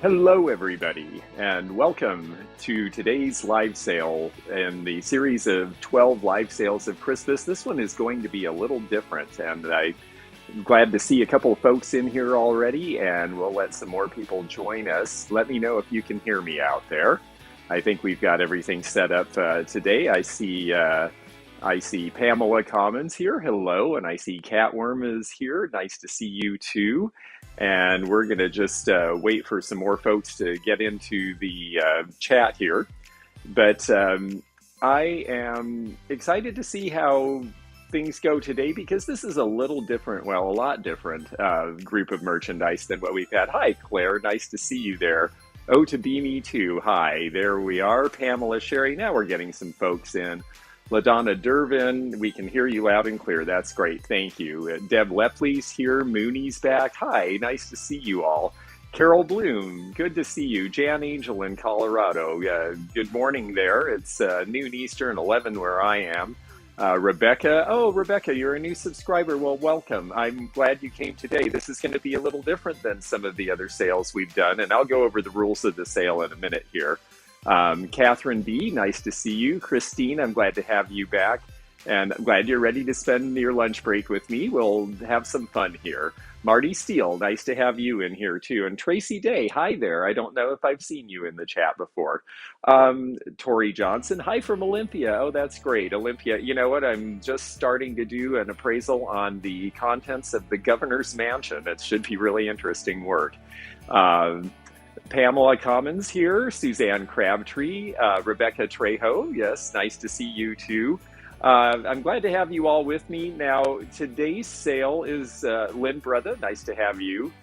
Hello, everybody, and welcome to today's live sale in the series of 12 live sales of Christmas. This one is going to be a little different, and I'm glad to see a couple of folks in here already, and we'll let some more people join us. Let me know if you can hear me out there. I think we've got everything set up today. I see Pamela Commons here. Hello, and I see Catworm is here. Nice to see you too. And we're going to just wait for some more folks to get into the chat here. But I am excited to see how things go today because this is a little different, well, a lot different group of merchandise than what we've had. Hi, Claire. Nice to see you there. Oh, to be me too. Hi, there we are. Pamela Sherry. Now we're getting some folks in. LaDonna Dervin, we can hear you loud and clear. That's great. Thank you. Deb Lepley's here. Mooney's back. Hi, nice to see you all. Carol Bloom, good to see you. Jan Angel in Colorado. Good morning there. It's noon Eastern, 11 where I am. Rebecca. Oh, Rebecca, you're a new subscriber. Well, welcome. I'm glad you came today. This is going to be a little different than some of the other sales we've done, and I'll go over the rules of the sale in a minute here. Catherine B, nice to see you. Christine, I'm glad to have you back. And I'm glad you're ready to spend your lunch break with me. We'll have some fun here. Marty Steele, nice to have you in here too. And Tracy Day, hi there. I don't know if I've seen you in the chat before. Tori Johnson, hi from Olympia. Oh, that's great. Olympia, you know what? I'm just starting to do an appraisal on the contents of the governor's mansion. It should be really interesting work. Pamela Commons here, Suzanne Crabtree, Rebecca Trejo, yes, nice to see you too. I'm glad to have you all with me. Now, today's sale is, Lynn Brother, nice to have you.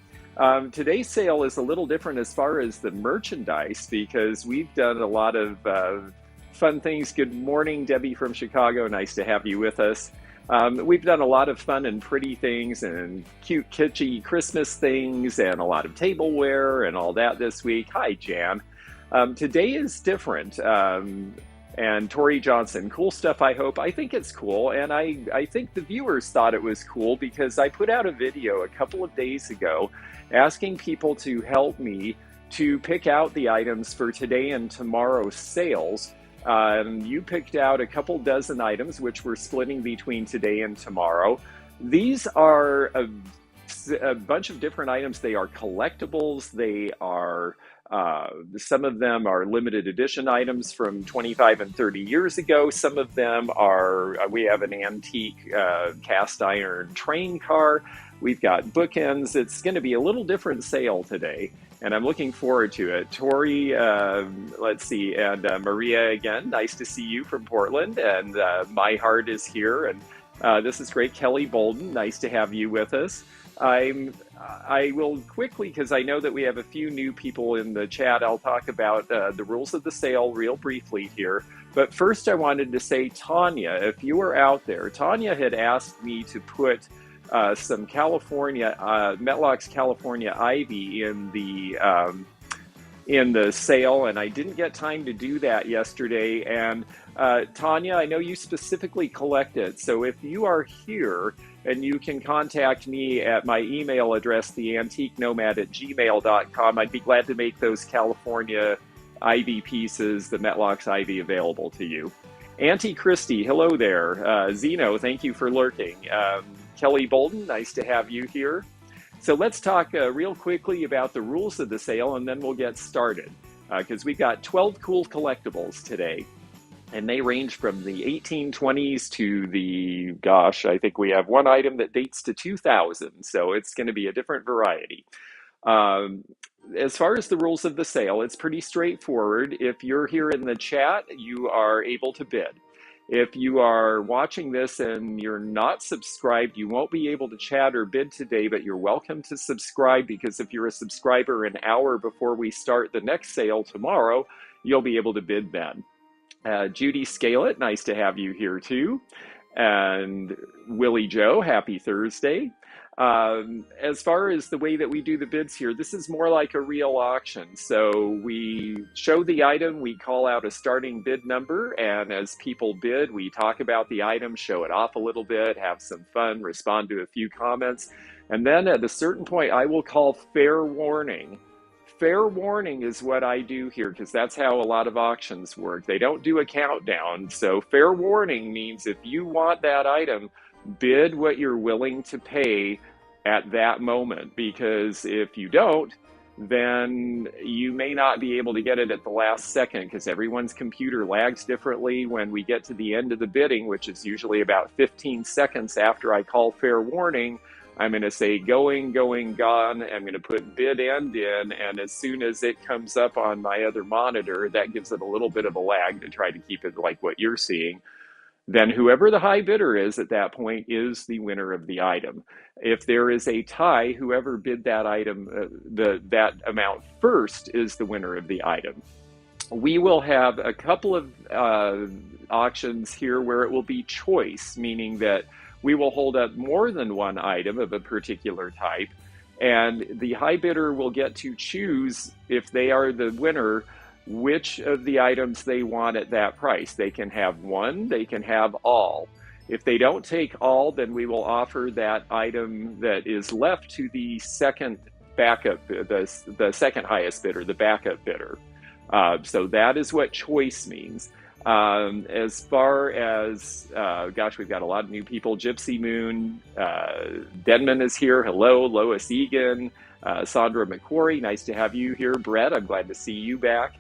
Today's sale is a little different as far as the merchandise because we've done a lot of fun things. Good morning, Debbie from Chicago, nice to have you with us. We've done a lot of fun and pretty things and cute, kitschy Christmas things and a lot of tableware and all that this week. Hi, Jan. Today is different. And Tori Johnson, cool stuff, I hope. I think it's cool. And I think the viewers thought it was cool because I put out a video a couple of days ago asking people to help me to pick out the items for today and tomorrow's sales. You picked out a couple dozen items, which we're splitting between today and tomorrow. These are a bunch of different items. They are collectibles. They are, some of them are limited edition items from 25 and 30 years ago. Some of them are, we have an antique cast iron train car. We've got bookends. It's going to be a little different sale today. And I'm looking forward to it. Tori, let's see, and Maria again, nice to see you from Portland. And My Heart is here. And this is great. Kelly Bolden, nice to have you with us. I will quickly, because I know that we have a few new people in the chat, I'll talk about the rules of the sale real briefly here. But first I wanted to say, Tanya, if you were out there, Tanya had asked me to put some California, Metlock's California Ivy in the sale, and I didn't get time to do that yesterday. And Tanya, I know you specifically collect it, so if you are here, and you can contact me at my email address, theantiquenomad@gmail.com. I'd be glad to make those California Ivy pieces, the Metlock's Ivy, available to you. Auntie Christie, hello there. Zeno, thank you for lurking. Kelly Bolden, nice to have you here. So let's talk real quickly about the rules of the sale, and then we'll get started. Because we've got 12 cool collectibles today, and they range from the 1820s to the, gosh, I think we have one item that dates to 2000, so it's going to be a different variety. As far as the rules of the sale, it's pretty straightforward. If you're here in the chat, you are able to bid. If you are watching this and you're not subscribed, you won't be able to chat or bid today, but you're welcome to subscribe, because if you're a subscriber an hour before we start the next sale tomorrow, you'll be able to bid then. Judy Scalet, nice to have you here too. And Willie Joe, happy Thursday. As far as the way that we do the bids here, this is more like a real auction. So we show the item, we call out a starting bid number, and as people bid, we talk about the item, show it off a little bit, have some fun, respond to a few comments. And then at a certain point, I will call fair warning. fair warning is what I do here, because that's how a lot of auctions work. They don't do a countdown. So fair warning means if you want that item, bid what you're willing to pay at that moment, because if you don't, then you may not be able to get it at the last second, because everyone's computer lags differently. When we get to the end of the bidding, which is usually about 15 seconds after I call fair warning, I'm going to say going, going, gone. I'm going to put bid end in, and as soon as it comes up on my other monitor, that gives it a little bit of a lag to try to keep it like what you're seeing. Then whoever the high bidder is at that point is the winner of the item. If there is a tie, whoever bid that item, that amount first is the winner of the item. We will have a couple of auctions here where it will be choice, meaning that we will hold up more than one item of a particular type, and the high bidder will get to choose, if they are the winner, which of the items they want at that price. They can have one, they can have all. If they don't take all, then we will offer that item that is left to the second backup, the second highest bidder, the backup bidder. So that is what choice means. As far as, gosh, we've got a lot of new people. Gypsy Moon, Denman is here. Hello, Lois Egan, Sandra McQuarrie, nice to have you here. Brett, I'm glad to see you back.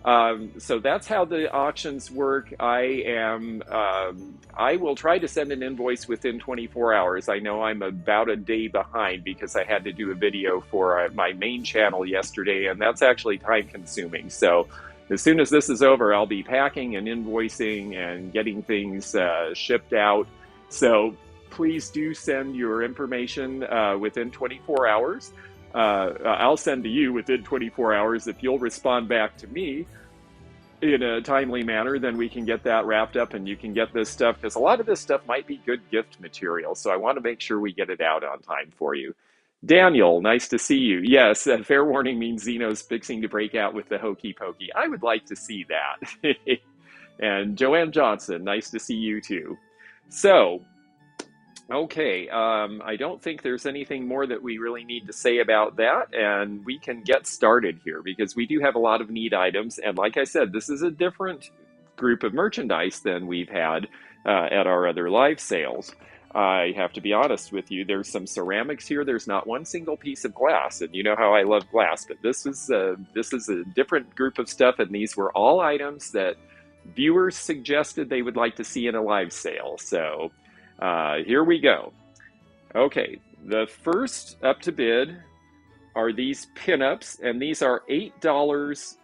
So that's how the auctions work. I will try to send an invoice within 24 hours. I know I'm about a day behind because I had to do a video for my main channel yesterday, and that's actually time consuming. So as soon as this is over, I'll be packing and invoicing and getting things shipped out. So please do send your information within 24 hours. I'll send to you within 24 hours. If you'll respond back to me in a timely manner, then we can get that wrapped up and you can get this stuff, because a lot of this stuff might be good gift material. So I want to make sure we get it out on time for you. Daniel, nice to see you. Yes, fair warning means Zeno's fixing to break out with the hokey pokey. I would like to see that. And Joanne Johnson, nice to see you too. So, okay, I don't think there's anything more that we really need to say about that, and we can get started here because we do have a lot of neat items, and like I said, this is a different group of merchandise than we've had at our other live sales. I have to be honest with you, there's some ceramics here, there's not one single piece of glass, and you know how I love glass, but this is a different group of stuff, and these were all items that viewers suggested they would like to see in a live sale, so here we go. Okay, the first up to bid are these pinups, and these are $8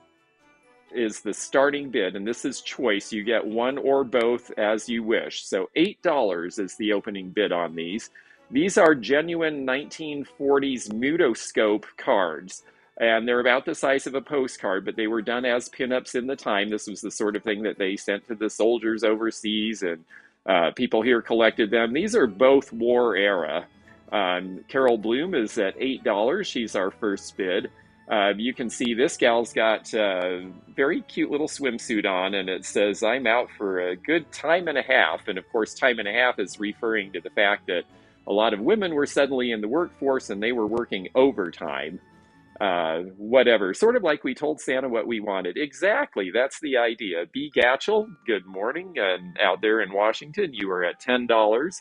is the starting bid, and this is choice. You get one or both as you wish. So $8 is the opening bid on these. These are genuine 1940s Mutoscope cards, and they're about the size of a postcard, but they were done as pinups in the time. This was the sort of thing that they sent to the soldiers overseas, and people here collected them. These are both war era. Carol Bloom is at $8. She's our first bid. You can see this gal's got a very cute little swimsuit on, and it says, "I'm out for a good time and a half." And of course, time and a half is referring to the fact that a lot of women were suddenly in the workforce and they were working overtime. Whatever, sort of like we told Santa what we wanted. Exactly, that's the idea. B. Gatchell, good morning, and out there in Washington, you are at $10.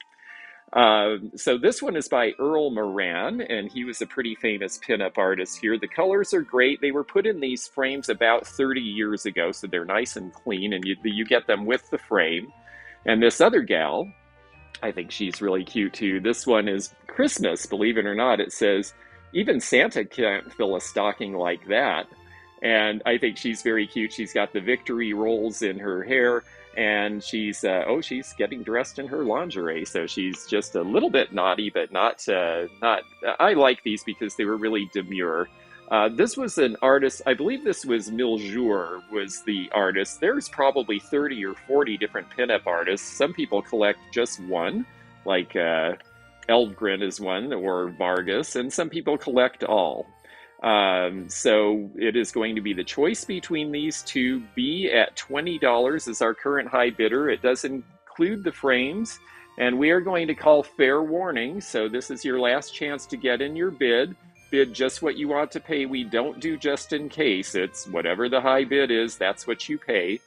So this one is by Earl Moran, and he was a pretty famous pinup artist here. The colors are great. They were put in these frames about 30 years ago, so they're nice and clean, and you get them with the frame. And this other gal, I think she's really cute too. This one is Christmas, believe it or not. It says, "Even Santa can't fill a stocking like that." And I think she's very cute. She's got the victory rolls in her hair, and she's getting dressed in her lingerie. So she's just a little bit naughty, but not. I like these because they were really demure. This was an artist, I believe this was Miljour was the artist. There's probably 30 or 40 different pinup artists. Some people collect just one, like Eldgren is one, or Vargas, and some people collect all. So it is going to be the choice between these two. B at $20 is our current high bidder. It does include the frames, and we are going to call fair warning. So this is your last chance to get in your bid. bid just what you want to pay. We don't do just in case. It's whatever the high bid is, that's what you pay.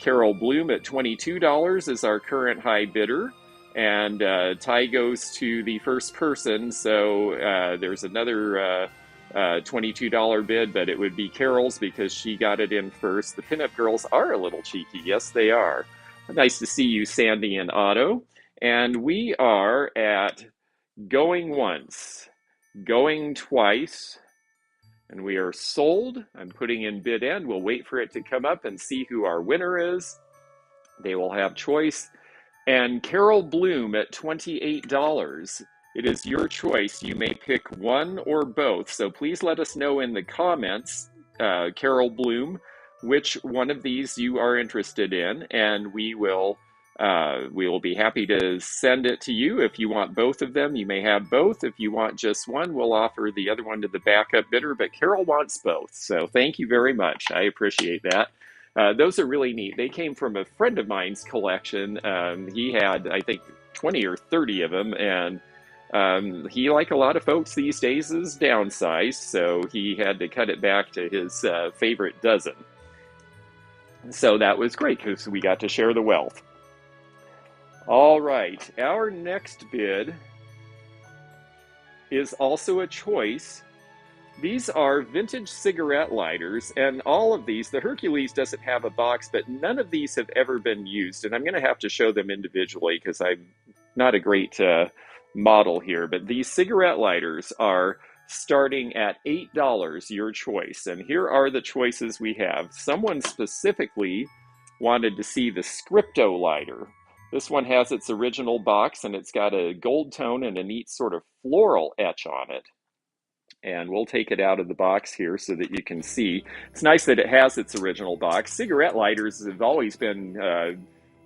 Carol Bloom at $22 is our current high bidder. And tie goes to the first person, so there's another $22 bid, but it would be Carol's because she got it in first. The pinup girls are a little cheeky. Yes, they are. Nice to see you, Sandy and Otto. And we are at going once, going twice, and we are sold. I'm putting in bid end. We'll wait for it to come up and see who our winner is. They will have choice. And Carol Bloom at $28. It is your choice. You may pick one or both. So please let us know in the comments, Carol Bloom, which one of these you are interested in, and we will be happy to send it to you. If you want both of them, you may have both. If you want just one, we'll offer the other one to the backup bidder, but Carol wants both. So thank you very much. I appreciate that. Those are really neat. They came from a friend of mine's collection. He had, I think, 20 or 30 of them, and he, like a lot of folks these days, is downsized, so he had to cut it back to his favorite dozen. So that was great because we got to share the wealth. All right, our next bid is also a choice. These are vintage cigarette lighters, and all of these, the Hercules doesn't have a box, but none of these have ever been used, and I'm going to have to show them individually because I'm not a great model here, but these cigarette lighters are starting at $8, your choice, and here are the choices we have. Someone specifically wanted to see the Scripto Lighter. This one has its original box, and it's got a gold tone and a neat sort of floral etch on it. And we'll take it out of the box here so that you can see. It's nice that it has its original box. Cigarette lighters have always been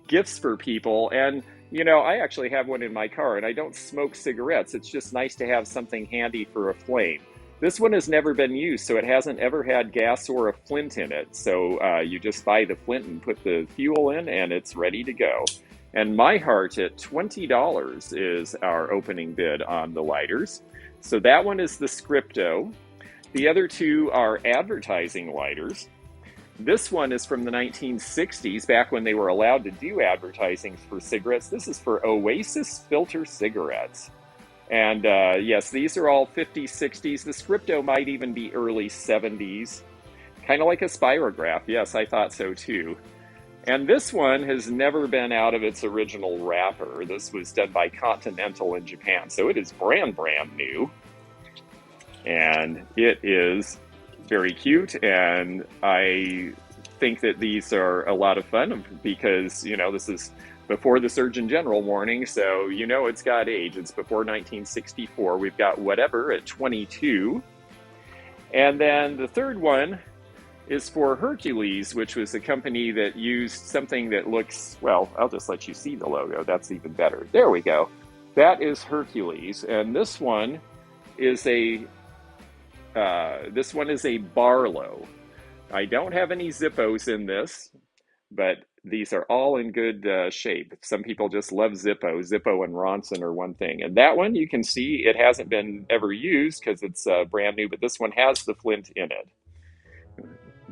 gifts for people. And, you know, I actually have one in my car, and I don't smoke cigarettes. It's just nice to have something handy for a flame. This one has never been used, so it hasn't ever had gas or a flint in it. So you just buy the flint and put the fuel in, and it's ready to go. And My Heart at $20 is our opening bid on the lighters. So that one is the Scripto. The other two are advertising lighters. This one is from the 1960s, back when they were allowed to do advertising for cigarettes. This is for Oasis filter cigarettes. And yes, these are all 50s, 60s. The Scripto might even be early 70s. Kind of like a spirograph. Yes, I thought so too. And this one has never been out of its original wrapper. This was done by Continental in Japan, so it is brand new. And it is very cute, and I think that these are a lot of fun because, you know, this is before the Surgeon General warning, so you know it's got age. It's before 1964. We've got Whatever at 22. And then the third one is for Hercules, which was a company that used something that looks, well, I'll just let you see the logo. That's even better. There we go. That is Hercules, and this one is a Barlow. I don't have any Zippos in this, but these are all in good shape. Some people just love Zippo. Zippo and Ronson are one thing. And that one, you can see it hasn't been ever used because it's brand new, but this one has the flint in it.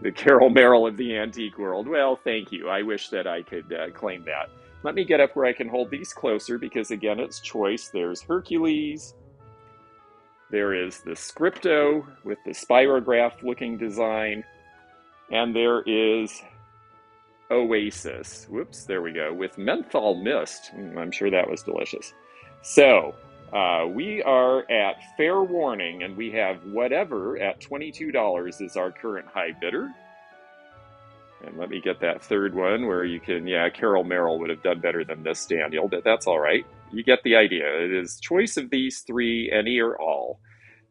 The Carol Merrill of the antique world. Well, thank you. I wish that I could claim that. Let me get up where I can hold these closer because, again, it's choice. There's Hercules. There is the Scripto with the spirograph-looking design. And there is Oasis. Whoops, there we go. With menthol mist. I'm sure that was delicious. So, we are at fair warning, and we have Whatever at $22 is our current high bidder. And let me get that third one where you can, yeah, Carol Merrill would have done better than this, Daniel, but that's all right. You get the idea. It is choice of these three, any or all.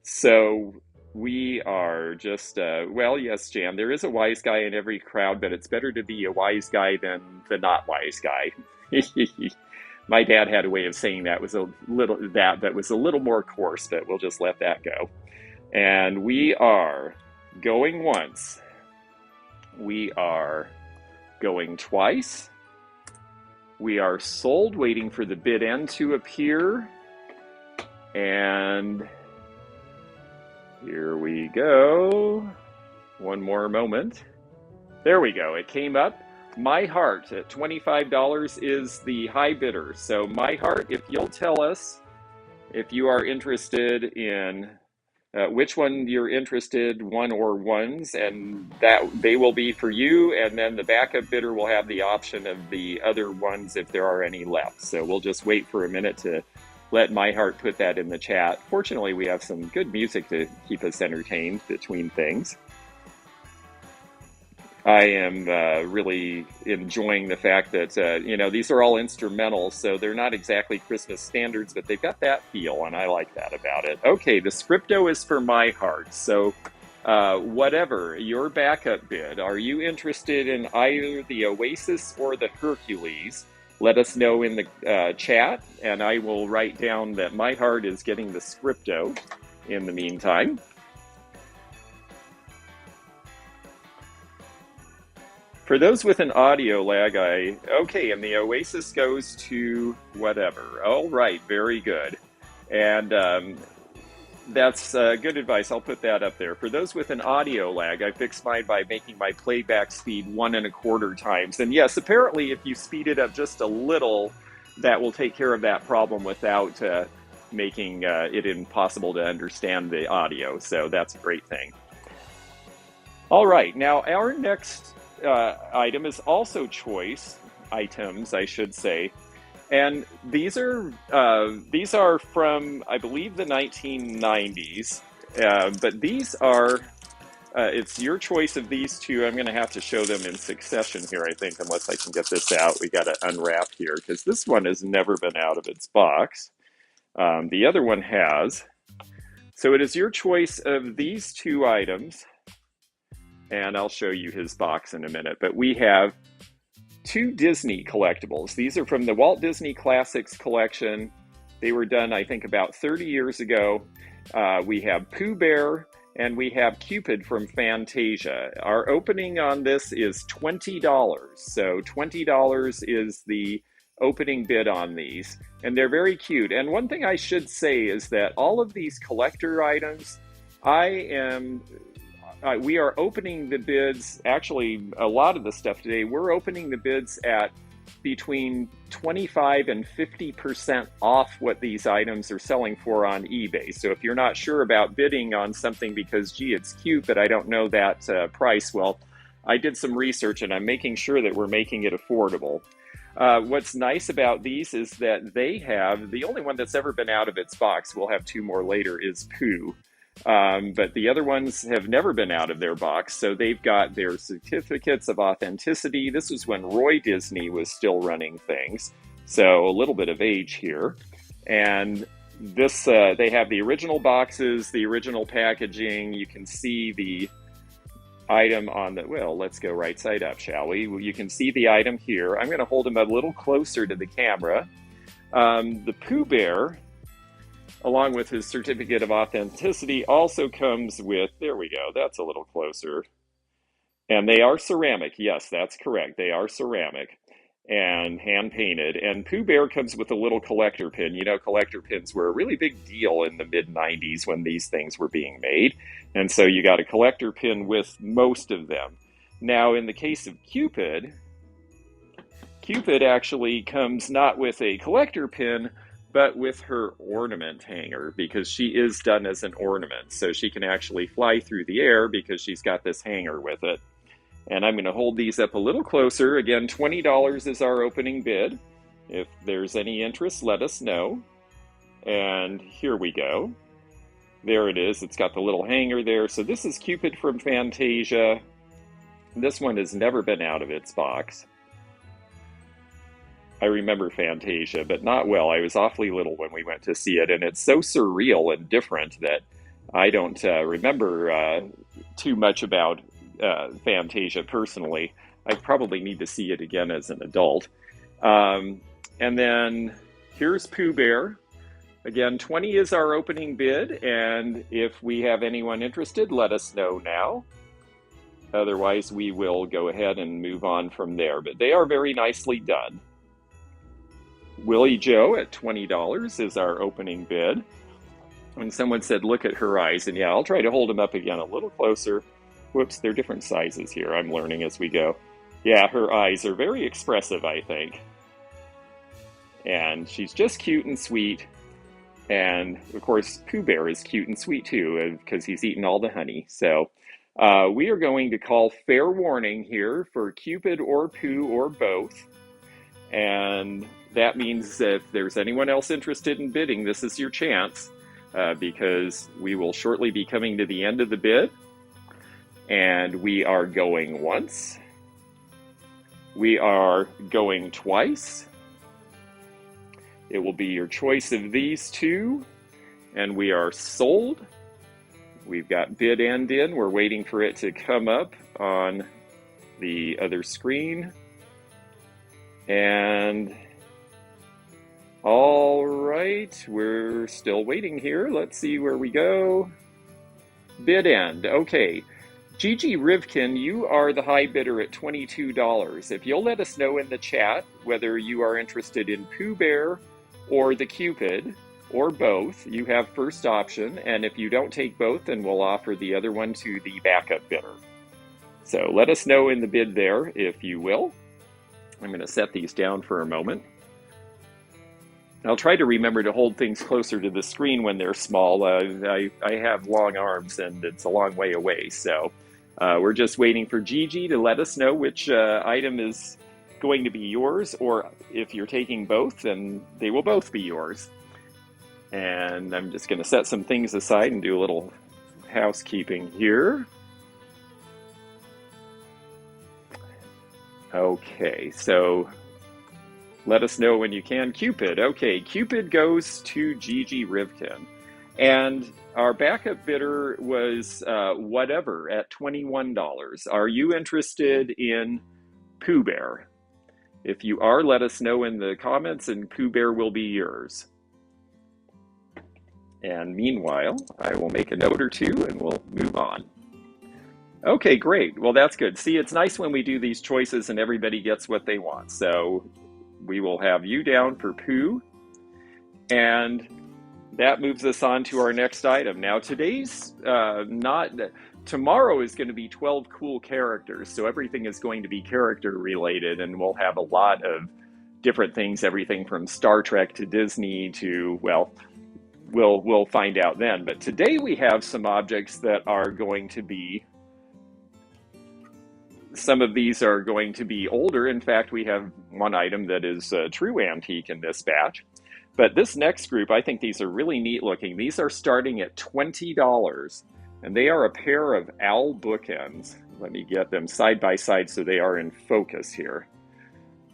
So we are just, well, yes, Jan, there is a wise guy in every crowd, but it's better to be a wise guy than the not wise guy. My dad had a way of saying that was a little more coarse, but we'll just let that go. And we are going once. We are going twice. We are sold, waiting for the bid end to appear. And Here we go. One more moment. There we go. It came up. My Heart at $25 is the high bidder. So My Heart, if you'll tell us if you are interested in which one you're interested, one or ones, and that they will be for you, and then the backup bidder will have the option of the other ones if there are any left. So we'll just wait for a minute to let My Heart put that in the chat. Fortunately, we have some good music to keep us entertained between things. I am really enjoying the fact that, you know, these are all instrumentals, so they're not exactly Christmas standards, but they've got that feel, and I like that about it. Okay, the Scripto is for My Heart, so whatever your backup bid, are you interested in either the Oasis or the Hercules? Let us know in the chat, and I will write down that My Heart is getting the Scripto in the meantime. For those with an audio lag, okay, and the Oasis goes to whatever. All right, very good. And that's good advice. I'll put that up there. For those with an audio lag, I fixed mine by making my playback speed 1 1/4 times. And yes, apparently if you speed it up just a little, that will take care of that problem without making it impossible to understand the audio. So that's a great thing. All right, now our next item is also choice items, I should say, and these are from, I believe, the 1990s, but these are it's your choice of these two. I'm going to have to show them in succession here, I think, unless I can get this out. We got to unwrap here because this one has never been out of its box. The other one has. So it is your choice of these two items. And I'll show you his box in a minute. But we have two Disney collectibles. These are from the Walt Disney Classics collection. They were done, I think, about 30 years ago. We have Pooh Bear and we have Cupid from Fantasia. Our opening on this is $20. So $20 is the opening bid on these. And they're very cute. And one thing I should say is that all of these collector items, we are opening the bids, actually a lot of the stuff today, we're opening the bids at between 25 and 50% off what these items are selling for on eBay. So if you're not sure about bidding on something because, gee, it's cute, but I don't know that price, well, I did some research and I'm making sure that we're making it affordable. What's nice about these is that they have, the only one that's ever been out of its box, we'll have two more later, is Pooh. But the other ones have never been out of their box, so they've got their certificates of authenticity. This was when Roy Disney was still running things, so a little bit of age here. And this, they have the original boxes, the original packaging. You can see the item on the, well, let's go right side up, shall we? You can see the item here. I'm going to hold him a little closer to the camera. The Pooh Bear, along with his certificate of authenticity, also comes with, there we go, that's a little closer. And they are ceramic. Yes, that's correct. They are ceramic and hand painted. And Pooh Bear comes with a little collector pin. You know, collector pins were a really big deal in the mid-90s when these things were being made. And so you got a collector pin with most of them. Now, in the case of Cupid, Cupid actually comes not with a collector pin, but with her ornament hanger, because she is done as an ornament. So she can actually fly through the air because she's got this hanger with it. And I'm going to hold these up a little closer. Again, $20 is our opening bid. If there's any interest, let us know. And here we go. There it is. It's got the little hanger there. So this is Cupid from Fantasia. This one has never been out of its box. I remember Fantasia, but not well. I was awfully little when we went to see it, and it's so surreal and different that I don't remember too much about Fantasia personally. I probably need to see it again as an adult. And then here's Pooh Bear. Again, 20 is our opening bid, and if we have anyone interested, let us know now. Otherwise, we will go ahead and move on from there. But they are very nicely done. Willie Joe at $20 is our opening bid. And someone said, look at her eyes. And yeah, I'll try to hold them up again a little closer. Whoops, they're different sizes here. I'm learning as we go. Yeah, her eyes are very expressive, I think. And she's just cute and sweet. And of course, Pooh Bear is cute and sweet too, because he's eaten all the honey. So we are going to call fair warning here for Cupid or Pooh or both. And that means that if there's anyone else interested in bidding, this is your chance. Because we will shortly be coming to the end of the bid. And we are going once. We are going twice. It will be your choice of these two. And we are sold. We've got bid end in. We're waiting for it to come up on the other screen. And all right, we're still waiting here. Let's see where we go. Bid end. Okay. Gigi Rivkin, you are the high bidder at $22. If you'll let us know in the chat whether you are interested in Pooh Bear or the Cupid or both, you have first option. And if you don't take both, then we'll offer the other one to the backup bidder. So let us know in the bid there, if you will. I'm going to set these down for a moment. I'll try to remember to hold things closer to the screen when they're small. I have long arms and it's a long way away. So we're just waiting for Gigi to let us know which item is going to be yours. Or if you're taking both, then they will both be yours. And I'm just going to set some things aside and do a little housekeeping here. Okay, so let us know when you can. Cupid. Okay, Cupid goes to Gigi Rivkin. And our backup bidder was whatever at $21. Are you interested in Pooh Bear? If you are, let us know in the comments and Pooh Bear will be yours. And meanwhile, I will make a note or two and we'll move on. Okay, great. Well, that's good. See, it's nice when we do these choices and everybody gets what they want. So we will have you down for Pooh. And that moves us on to our next item. Now, tomorrow is going to be 12 cool characters. So everything is going to be character related. And we'll have a lot of different things, everything from Star Trek to Disney to, well, we'll find out then. But today we have some objects that are going to be, some of these are going to be older. In fact, we have one item that is a true antique in this batch. But this next group, I think these are really neat looking. These are starting at $20, and they are a pair of owl bookends. Let me get them side by side so they are in focus here.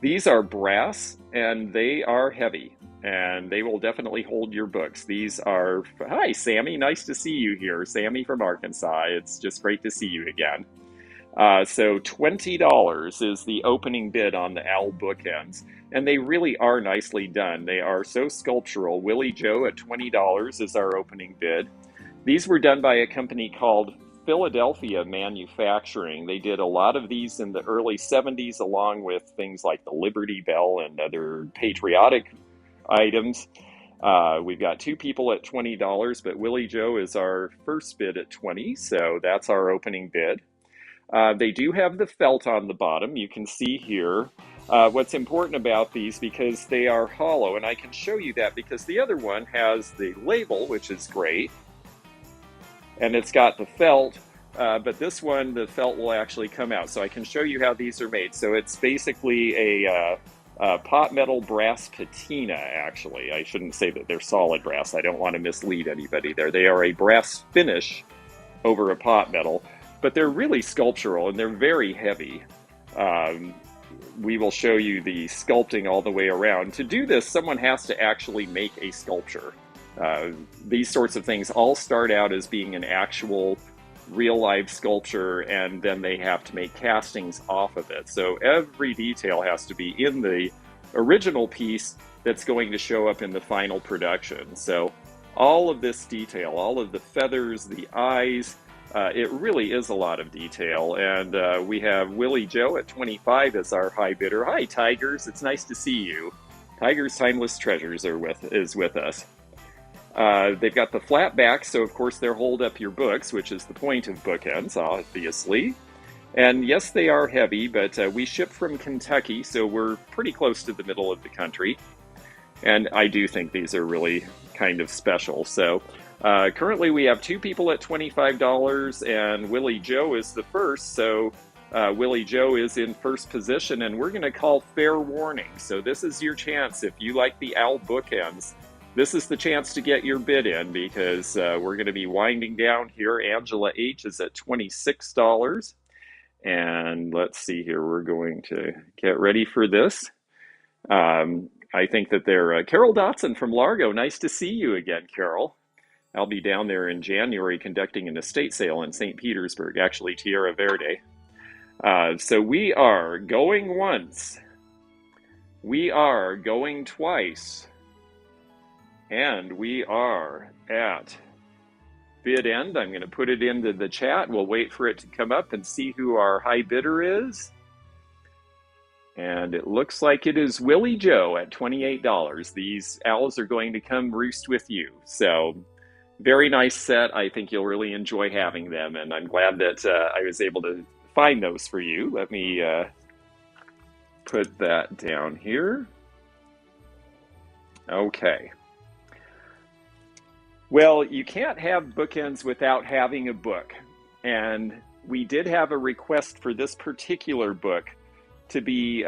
These are brass, and they are heavy, and they will definitely hold your books. These are, hi, Sammy, nice to see you here. Sammy from Arkansas, it's just great to see you again. So $20 is the opening bid on the owl bookends, and they really are nicely done. They are so sculptural. Willie Joe at $20 is our opening bid. These were done by a company called Philadelphia Manufacturing. They did a lot of these in the early 70s, along with things like the Liberty Bell and other patriotic items. We've got two people at $20, but Willie Joe is our first bid at $20, so that's our opening bid. They do have the felt on the bottom. You can see here what's important about these, because they are hollow, and I can show you that because the other one has the label, which is great, and it's got the felt, but this one, the felt will actually come out, so I can show you how these are made. So it's basically a pot metal brass patina, actually. I shouldn't say that they're solid brass. I don't want to mislead anybody there. They are a brass finish over a pot metal. But they're really sculptural and they're very heavy. We will show you the sculpting all the way around. To do this, someone has to actually make a sculpture. These sorts of things all start out as being an actual real life sculpture, and then they have to make castings off of it. So every detail has to be in the original piece that's going to show up in the final production. So all of this detail, all of the feathers, the eyes, it really is a lot of detail. And we have Willie Joe at 25 as our high bidder. Hi, Tigers. It's nice to see you. Tigers Timeless Treasures is with us. They've got the flat back, so of course they'll hold up your books, which is the point of bookends, obviously. And yes, they are heavy, but we ship from Kentucky, so we're pretty close to the middle of the country. And I do think these are really kind of special. So currently we have 2 people at $25, and Willie Joe is the first. So Willie Joe is in first position, and we're going to call fair warning. So this is your chance. If you like the owl bookends, this is the chance to get your bid in, because we're going to be winding down here. Angela H is at $26. And let's see here. We're going to get ready for this. I think that they're Carol Dotson from Largo. Nice to see you again, Carol. I'll be down there in January conducting an estate sale in St. Petersburg, actually Tierra Verde. So we are going once. We are going twice. And we are at bid end. I'm going to put it into the chat. We'll wait for it to come up and see who our high bidder is. And it looks like it is Willie Joe at $28. These owls are going to come roost with you. So very nice set. I think you'll really enjoy having them. And I'm glad that I was able to find those for you. Let me put that down here. Okay. Well, you can't have bookends without having a book. And we did have a request for this particular book to be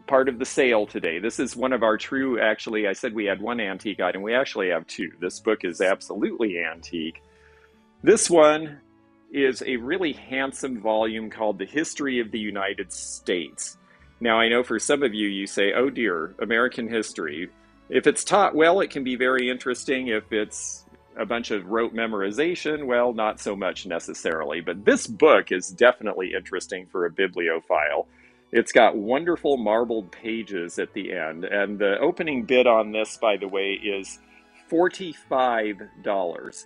part of the sale today. This is one of our true, actually, I said we had one antique item. We actually have 2. This book is absolutely antique. This one is a really handsome volume called The History of the United States. Now, I know for some of you, you say, oh dear, American history. If it's taught well, it can be very interesting. If it's a bunch of rote memorization, well, not so much necessarily. But this book is definitely interesting for a bibliophile. It's got wonderful marbled pages at the end. And the opening bid on this, by the way, is $45.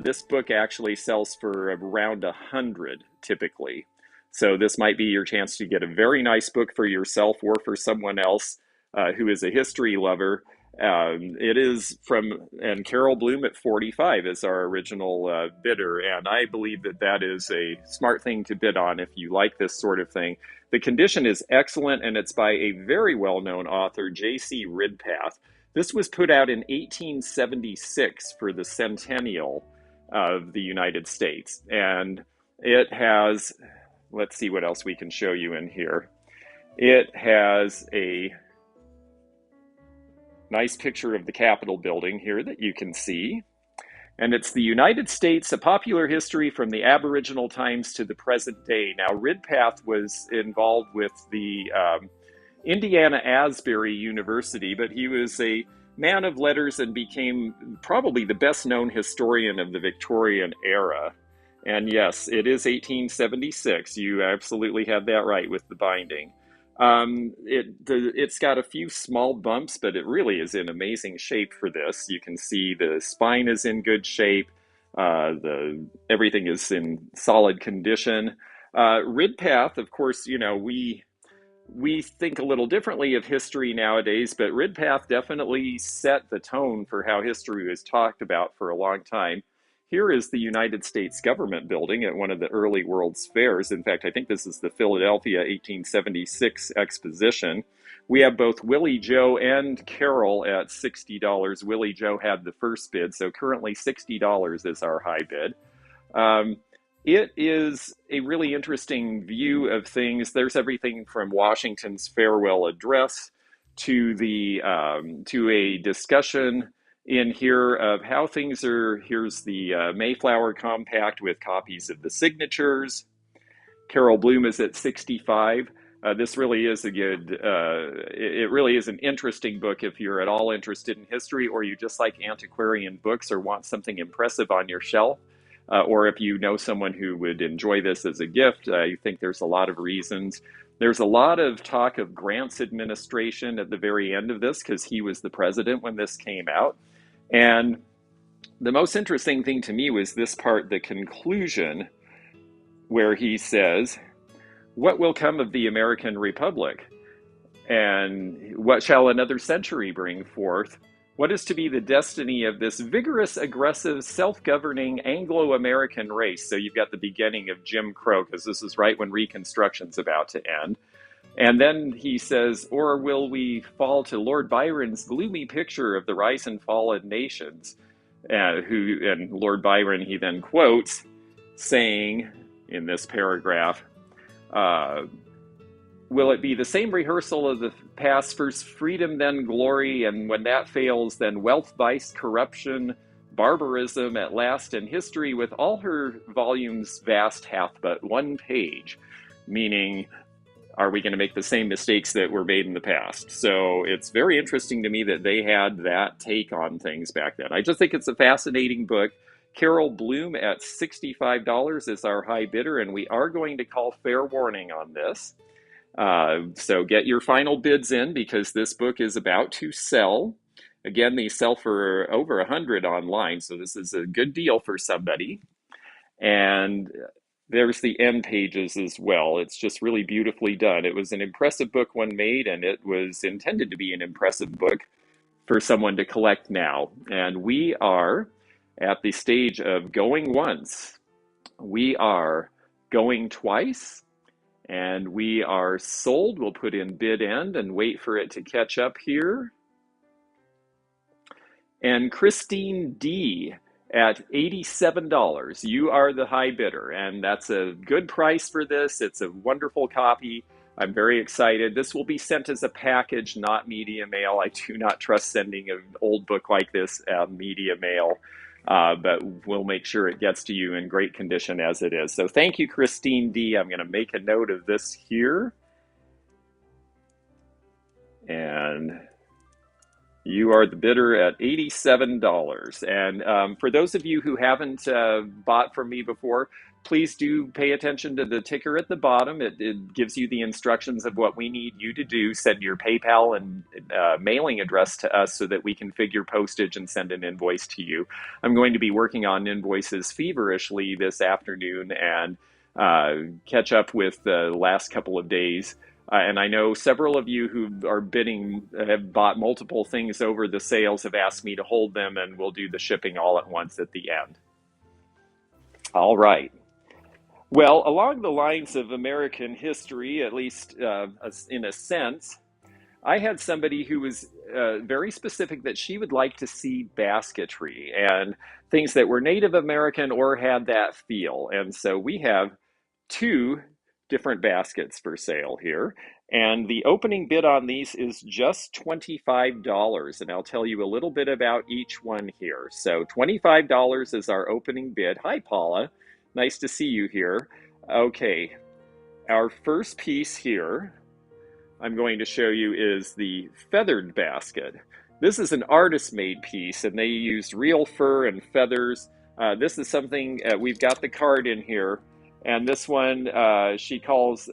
This book actually sells for around $100 typically. So this might be your chance to get a very nice book for yourself or for someone else who is a history lover. It is from, and Carol Bloom at 45 is our original bidder, and I believe that that is a smart thing to bid on if you like this sort of thing. The condition is excellent, and it's by a very well-known author, J.C. Ridpath. This was put out in 1876 for the centennial of the United States, and it has, let's see what else we can show you in here. It has a nice picture of the Capitol building here that you can see. And it's the United States, a popular history from the Aboriginal times to the present day. Now, Ridpath was involved with the Indiana Asbury University, but he was a man of letters and became probably the best known historian of the Victorian era. And yes, it is 1876. You absolutely had that right with the binding. It's got a few small bumps, but it really is in amazing shape for this. You can see the spine is in good shape. Everything is in solid condition. Ridpath, of course, you know, we think a little differently of history nowadays, but Ridpath definitely set the tone for how history was talked about for a long time. Here is the United States government building at one of the early World's Fairs. In fact, I think this is the Philadelphia 1876 exposition. We have both Willie Joe and Carol at $60. Willie Joe had the first bid, so currently $60 is our high bid. It is a really interesting view of things. There's everything from Washington's farewell address to a discussion in here of how things are. Here's the Mayflower Compact with copies of the signatures. Carol Bloom is at 65. This really is a good, it really is an interesting book if you're at all interested in history, or you just like antiquarian books or want something impressive on your shelf. Or if you know someone who would enjoy this as a gift, I think there's a lot of reasons. There's a lot of talk of Grant's administration at the very end of this because he was the president when this came out. And the most interesting thing to me was this part, the conclusion, where he says, "What will come of the American Republic? And what shall another century bring forth? What is to be the destiny of this vigorous, aggressive, self-governing Anglo-American race? So you've got the beginning of Jim Crow, because this is right when Reconstruction's about to end. And then he says, or will we fall to Lord Byron's gloomy picture of the rise and fall of nations? And Lord Byron, he then quotes, saying in this paragraph, will it be the same rehearsal of the past, first freedom, then glory, and when that fails, then wealth, vice, corruption, barbarism at last, and history with all her volumes vast hath but one page? Meaning, are we going to make the same mistakes that were made in the past? So it's very interesting to me that they had that take on things back then. I just think it's a fascinating book. Carol Bloom at $65 is our high bidder, and we are going to call fair warning on this. So get your final bids in, because this book is about to sell. Again, they sell for over 100 online, so this is a good deal for somebody. And there's the end pages as well. It's just really beautifully done. It was an impressive book when made, and it was intended to be an impressive book for someone to collect now. And we are at the stage of going once. We are going twice. And we are sold. We'll put in bid end and wait for it to catch up here. And Christine D at $87. You are the high bidder, and that's a good price for this. It's a wonderful copy. I'm very excited. This will be sent as a package, not media mail. I do not trust sending an old book like this media mail. But we'll make sure it gets to you in great condition as it is. So thank you, Christine D. I'm going to make a note of this here. And you are the bidder at $87. And for those of you who haven't bought from me before, please do pay attention to the ticker at the bottom. It gives you the instructions of what we need you to do. Send your PayPal and mailing address to us so that we can figure postage and send an invoice to you. I'm going to be working on invoices feverishly this afternoon and catch up with the last couple of days. And I know several of you who are bidding have bought multiple things over the sales have asked me to hold them, and we'll do the shipping all at once at the end. All right. Well, along the lines of American history, at least in a sense, I had somebody who was very specific that she would like to see basketry and things that were Native American or had that feel. And so we have two different baskets for sale here. And the opening bid on these is just $25. And I'll tell you a little bit about each one here. So $25 is our opening bid. Hi, Paula. Nice to see you here. Okay, our first piece here I'm going to show you is the feathered basket. This is an artist-made piece, and they used real fur and feathers. This is something, we've got the card in here, and this one she calls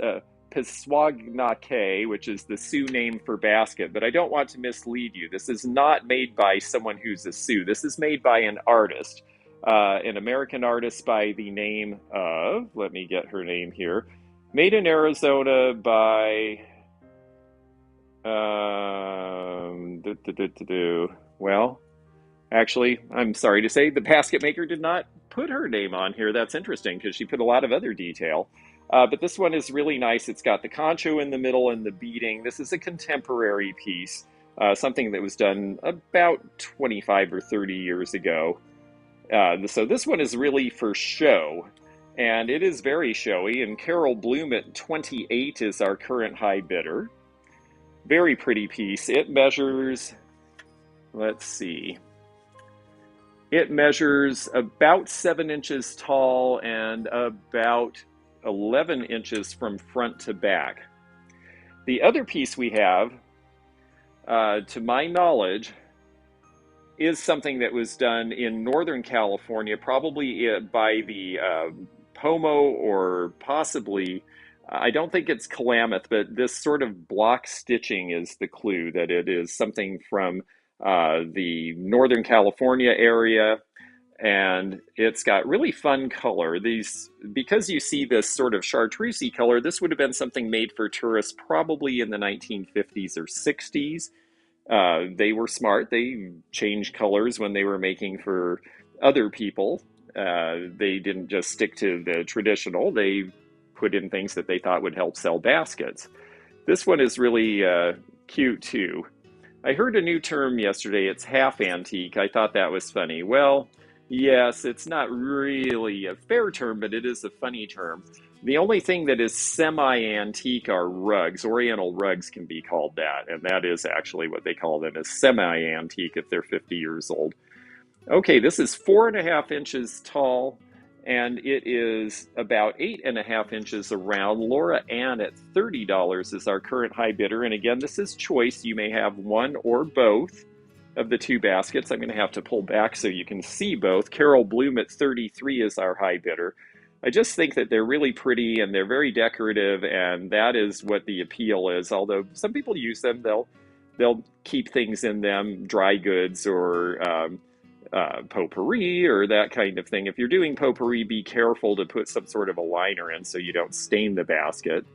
Piswagnake, which is the Sioux name for basket, but I don't want to mislead you. This is not made by someone who's a Sioux. This is made by an artist. An American artist by the name of, let me get her name here, made in Arizona by, well, actually, I'm sorry to say, the basket maker did not put her name on here. That's interesting, because she put a lot of other detail. But this one is really nice. It's got the concho in the middle and the beading. This is a contemporary piece, something that was done about 25 or 30 years ago. So this one is really for show, and it is very showy, and Carol Bloom at 28 is our current high bidder. Very pretty piece. It measures, let's see, it measures about 7 inches tall and about 11 inches from front to back. The other piece we have, to my knowledge, is something that was done in Northern California, probably by the Pomo or possibly, I don't think it's Klamath, but this sort of block stitching is the clue that it is something from the Northern California area. And it's got really fun color. These, because you see this sort of chartreusey color, this would have been something made for tourists probably in the 1950s or 60s. They were smart. They changed colors when they were making for other people. They didn't just stick to the traditional. They put in things that they thought would help sell baskets. This one is really cute too. I heard a new term yesterday. It's half antique. I thought that was funny. Well, yes, it's not really a fair term, but it is a funny term. The only thing that is semi-antique are rugs. Oriental rugs can be called that, and that is actually what they call them, is semi-antique if they're 50 years old. Okay, this is 4.5 inches tall, and it is about 8.5 inches around. Laura Ann at $30 is our current high bidder, and again, this is choice. You may have one or both of the two baskets. I'm going to have to pull back so you can see both. Carol Bloom at 33 is our high bidder. I just think that they're really pretty and they're very decorative, and that is what the appeal is. Although some people use them, they'll keep things in them, dry goods or potpourri or that kind of thing. If you're doing potpourri, be careful to put some sort of a liner in so you don't stain the basket.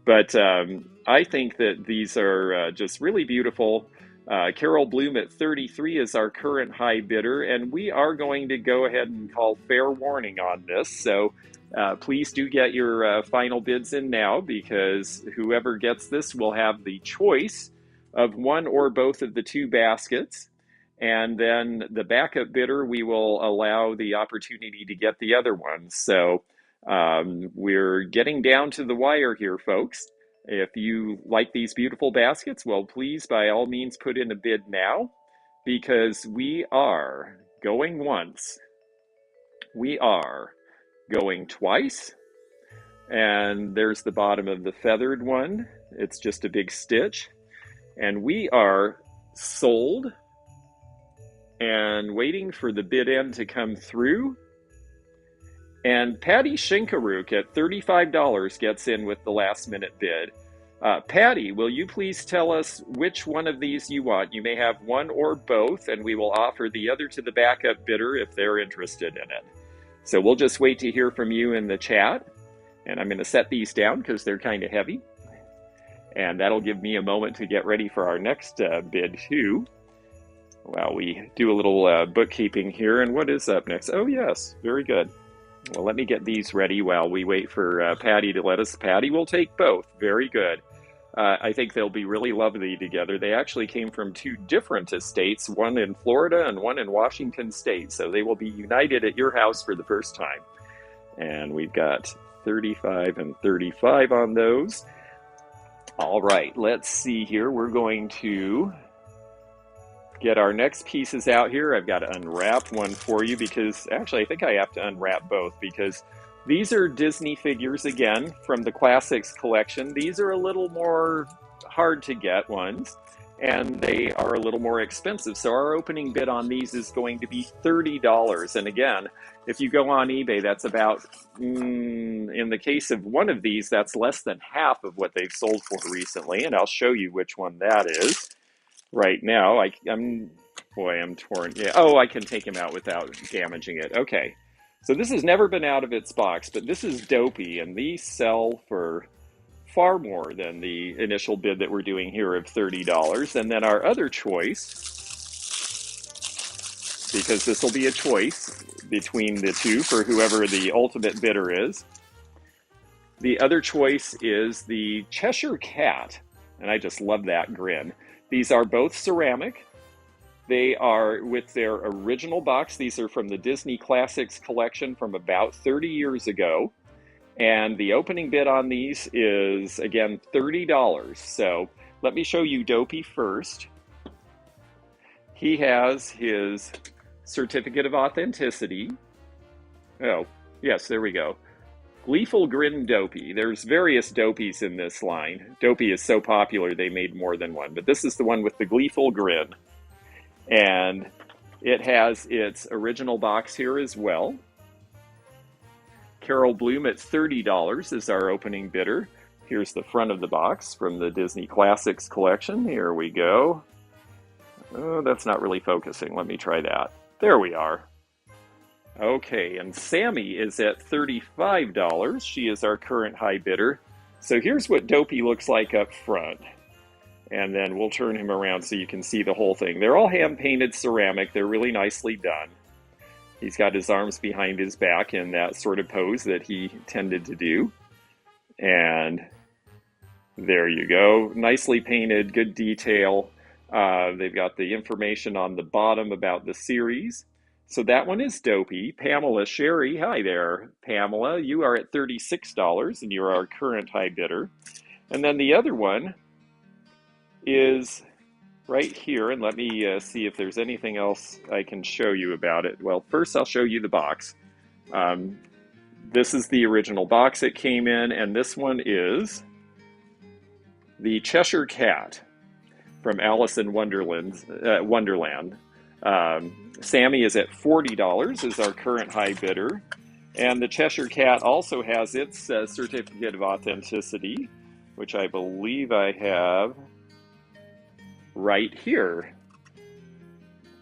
But I think that these are just really beautiful. Carol Bloom at 33 is our current high bidder, and we are going to go ahead and call fair warning on this. So please do get your final bids in now, because whoever gets this will have the choice of one or both of the two baskets. And then the backup bidder, we will allow the opportunity to get the other one. So we're getting down to the wire here, folks. If you like these beautiful baskets, well, please, by all means, put in a bid now, because we are going once, we are going twice, and there's the bottom of the feathered one. It's just a big stitch, and we are sold and waiting for the bid end to come through. And Patty Shinkaruk at $35 gets in with the last minute bid. Patty, will you please tell us which one of these you want? You may have one or both, and we will offer the other to the backup bidder if they're interested in it. So we'll just wait to hear from you in the chat. And I'm going to set these down because they're kind of heavy. And that'll give me a moment to get ready for our next bid too. While we do a little bookkeeping here. And what is up next? Oh, yes. Very good. Well, let me get these ready while we wait for Patty to let us. Patty will take both. Very good. I think they'll be really lovely together. They actually came from two different estates, one in Florida and one in Washington State. So they will be united at your house for the first time. And we've got 35 and 35 on those. All right, let's see here. We're going to get our next pieces out here. I've got to unwrap one for you because actually I think I have to unwrap both, because these are Disney figures again from the Classics collection. These are a little more hard to get ones, and they are a little more expensive. So our opening bid on these is going to be $30. And again, if you go on eBay, that's about, in the case of one of these, that's less than half of what they've sold for recently. And I'll show you which one that is. Right now, I'm torn. Yeah. Oh, I can take him out without damaging it. Okay. So this has never been out of its box, but this is Dopey, and these sell for far more than the initial bid that we're doing here of $30. And then our other choice, because this will be a choice between the two for whoever the ultimate bidder is. The other choice is the Cheshire Cat, and I just love that grin. These are both ceramic. They are with their original box. These are from the Disney Classics collection from about 30 years ago. And the opening bid on these is, again, $30. So let me show you Dopey first. He has his certificate of authenticity. Oh, yes, there we go. Gleeful Grin Dopey. There's various Dopies in this line. Dopey is so popular they made more than one, but this is the one with the Gleeful Grin. And it has its original box here as well. Carol Bloom at $30 is our opening bidder. Here's the front of the box from the Disney Classics collection. Here we go. Oh, that's not really focusing. Let me try that. There we are. Okay, and Sammy is at $35. She is our current high bidder. So here's what Dopey looks like up front. And then we'll turn him around so you can see the whole thing. They're all hand-painted ceramic. They're really nicely done. He's got his arms behind his back in that sort of pose that he tended to do. And there you go. Nicely painted, good detail. They've got the information on the bottom about the series. So that one is Dopey. Pamela Sherry, hi there. Pamela, you are at $36 and you're our current high bidder. And then the other one is right here, and let me see if there's anything else I can show you about it. Well, first I'll show you the box. This is the original box it came in, and this one is the Cheshire Cat from Alice in Wonderland. Sammy is at $40 is our current high bidder, and the Cheshire Cat also has its certificate of authenticity, which I believe I have right here.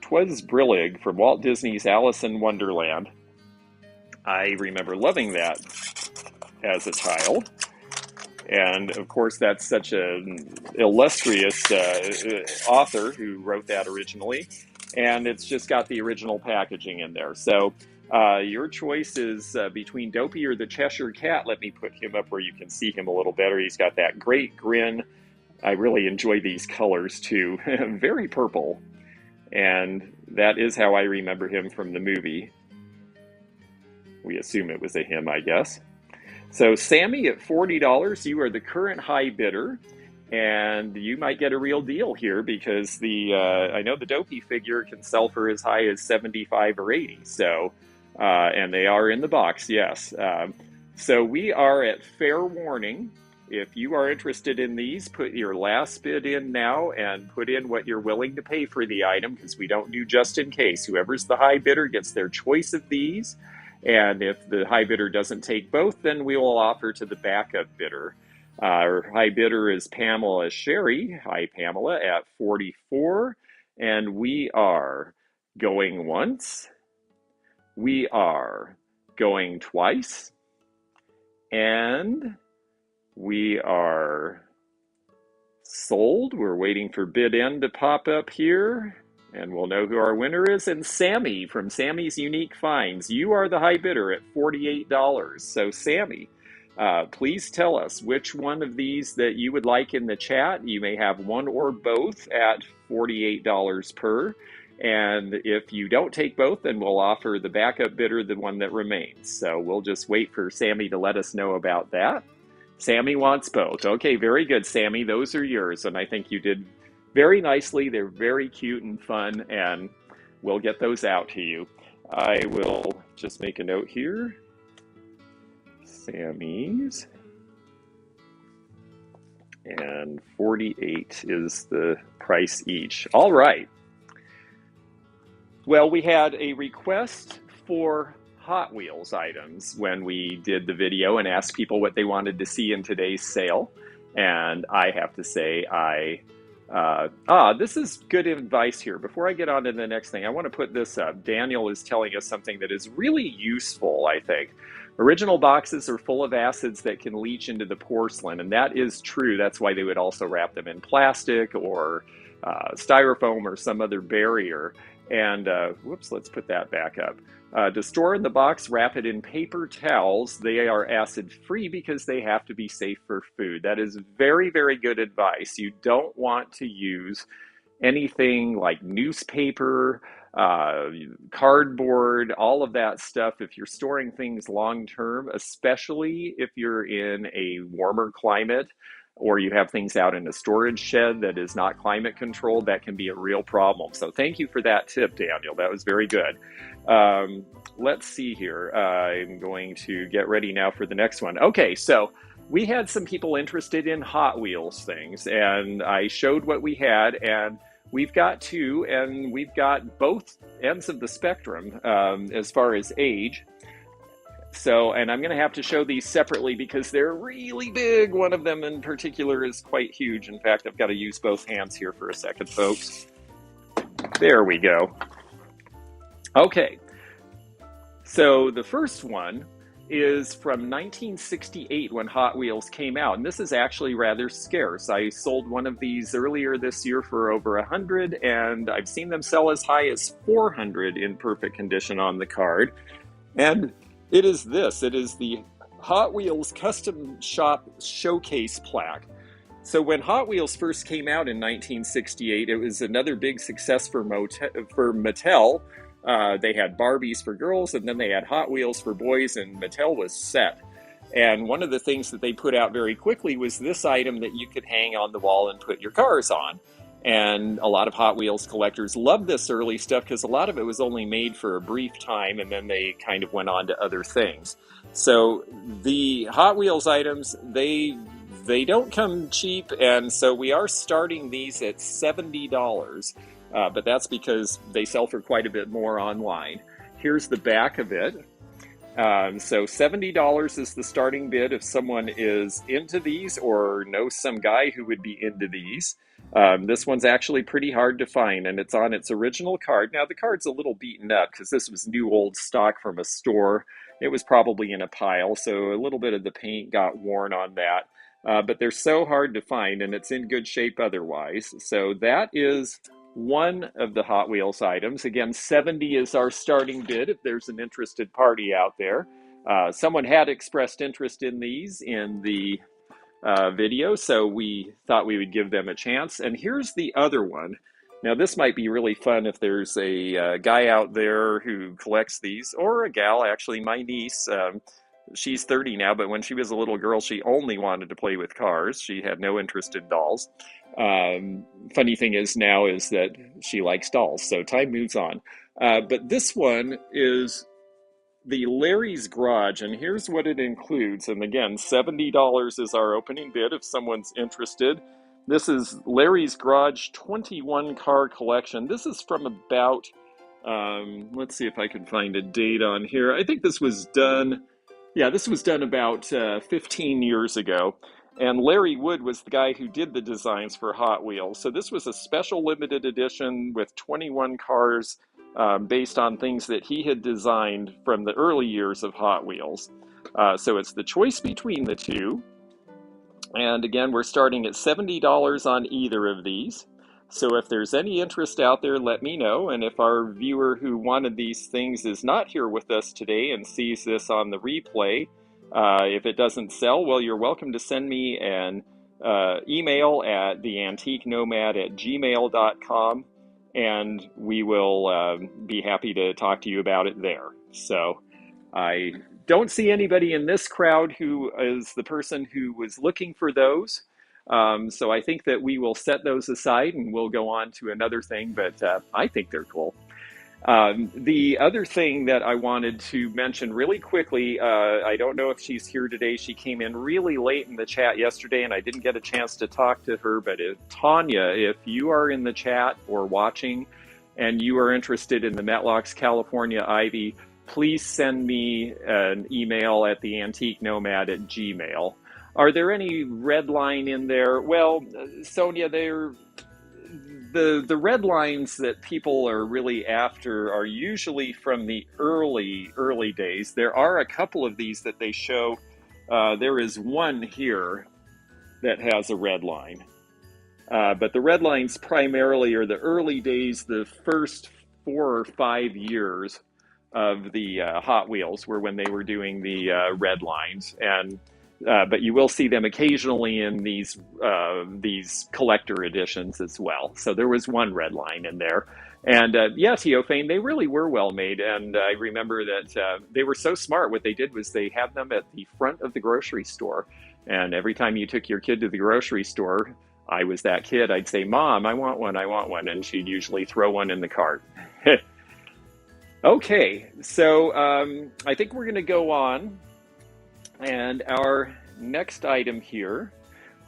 'Twas Brillig from Walt Disney's Alice in Wonderland. I remember loving that as a child. And of course, that's such an illustrious author who wrote that originally. And it's just got the original packaging in there. So your choice is between Dopey or the Cheshire Cat. Let me put him up where you can see him a little better. He's got that great grin. I really enjoy these colors too. Very purple. And that is how I remember him from the movie. We assume it was a him, I guess. So Sammy at $40, you are the current high bidder. And you might get a real deal here because I know the Dopey figure can sell for as high as $75 or $80. So, and they are in the box, yes. So we are at fair warning. If you are interested in these, put your last bid in now and put in what you're willing to pay for the item, because we don't do just in case. Whoever's the high bidder gets their choice of these. And if the high bidder doesn't take both, then we will offer to the backup bidder. Our high bidder is Pamela Sherry. Hi, Pamela, at $44. And we are going once. We are going twice. And we are sold. We're waiting for bid end to pop up here, and we'll know who our winner is. And Sammy from Sammy's Unique Finds, you are the high bidder at $48. So Sammy, please tell us which one of these that you would like in the chat. You may have one or both at $48 per. And if you don't take both, then we'll offer the backup bidder the one that remains. So we'll just wait for Sammy to let us know about that. Sammy wants both. Okay, very good, Sammy. Those are yours, and I think you did very nicely. They're very cute and fun, and we'll get those out to you. I will just make a note here. Sammy's. And $48 is the price each. All right. Well, we had a request for Hot Wheels items when we did the video and asked people what they wanted to see in today's sale. And I have to say, this is good advice here. Before I get on to the next thing, I want to put this up. Daniel is telling us something that is really useful, I think. Original boxes are full of acids that can leach into the porcelain, and that is true. That's why they would also wrap them in plastic or styrofoam or some other barrier. And whoops, let's put that back up. To store in the box, wrap it in paper towels. They are acid-free because they have to be safe for food. That is very, very good advice. You don't want to use anything like newspaper, cardboard, all of that stuff if you're storing things long-term, especially if you're in a warmer climate or you have things out in a storage shed that is not climate controlled. That can be a real problem. So thank you for that tip, Daniel. That was very good. Let's see here. I'm going to get ready now for the next one. Okay, so we had some people interested in Hot Wheels things, and I showed what we had, and we've got two, and we've got both ends of the spectrum as far as age. So, and I'm going to have to show these separately because they're really big. One of them in particular is quite huge. In fact, I've got to use both hands here for a second, folks. There we go. Okay. So the first one is from 1968 when Hot Wheels came out, and this is actually rather scarce. I sold one of these earlier this year for over 100, and I've seen them sell as high as 400 in perfect condition on the card. And it is this. It is the Hot Wheels Custom Shop Showcase Plaque. So when Hot Wheels first came out in 1968, it was another big success for Mattel. They had Barbies for girls, and then they had Hot Wheels for boys, and Mattel was set. And one of the things that they put out very quickly was this item that you could hang on the wall and put your cars on. And a lot of Hot Wheels collectors loved this early stuff because a lot of it was only made for a brief time, and then they kind of went on to other things. So the Hot Wheels items, they don't come cheap, and so we are starting these at $70. But that's because they sell for quite a bit more online. Here's the back of it. So $70 is the starting bid if someone is into these or knows some guy who would be into these. This one's actually pretty hard to find, and it's on its original card. Now, the card's a little beaten up because this was new old stock from a store. It was probably in a pile, so a little bit of the paint got worn on that. But they're so hard to find, and it's in good shape otherwise. So that is one of the Hot Wheels items. Again, 70 is our starting bid if there's an interested party out there. Someone had expressed interest in these in the video, so we thought we would give them a chance. And here's the other one. Now, this might be really fun if there's a guy out there who collects these, or a gal, actually. My niece, she's 30 now, but when she was a little girl, she only wanted to play with cars. She had no interest in dolls. Funny thing is now is that she likes dolls, so time moves on. But this one is the Larry's Garage, and here's what it includes. And again, $70 is our opening bid if someone's interested. This is Larry's Garage 21 car collection. This is from about, let's see if I can find a date on here. I think this was done, this was done about 15 years ago. And Larry Wood was the guy who did the designs for Hot Wheels. So this was a special limited edition with 21 cars based on things that he had designed from the early years of Hot Wheels. So it's the choice between the two. And again, we're starting at $70 on either of these. So if there's any interest out there, let me know. And if our viewer who wanted these things is not here with us today and sees this on the replay, if it doesn't sell, well, you're welcome to send me an email at theantiquenomad@gmail.com, and we will be happy to talk to you about it there. So I don't see anybody in this crowd who is the person who was looking for those. So I think that we will set those aside and we'll go on to another thing, but I think they're cool. The other thing that I wanted to mention really quickly, I don't know if she's here today. She came in really late in the chat yesterday and I didn't get a chance to talk to her, but Tanya, if you are in the chat or watching and you are interested in the Metlocks California Ivy, please send me an email at theantiquenomad@gmail. Are there any red line in there? Well, Sonia, the red lines that people are really after are usually from the early days. There are a couple of these that they show. There is one here that has a red line. But the red lines primarily are the early days, the first 4 or 5 years of the Hot Wheels were when they were doing the red lines. And but you will see them occasionally in these collector editions as well. So there was one red line in there. And yeah, Teophane, they really were well made. And I remember that they were so smart. What they did was they had them at the front of the grocery store. And every time you took your kid to the grocery store, I was that kid. I'd say, Mom, I want one. And she'd usually throw one in the cart. Okay, so I think we're going to go on. And our next item here,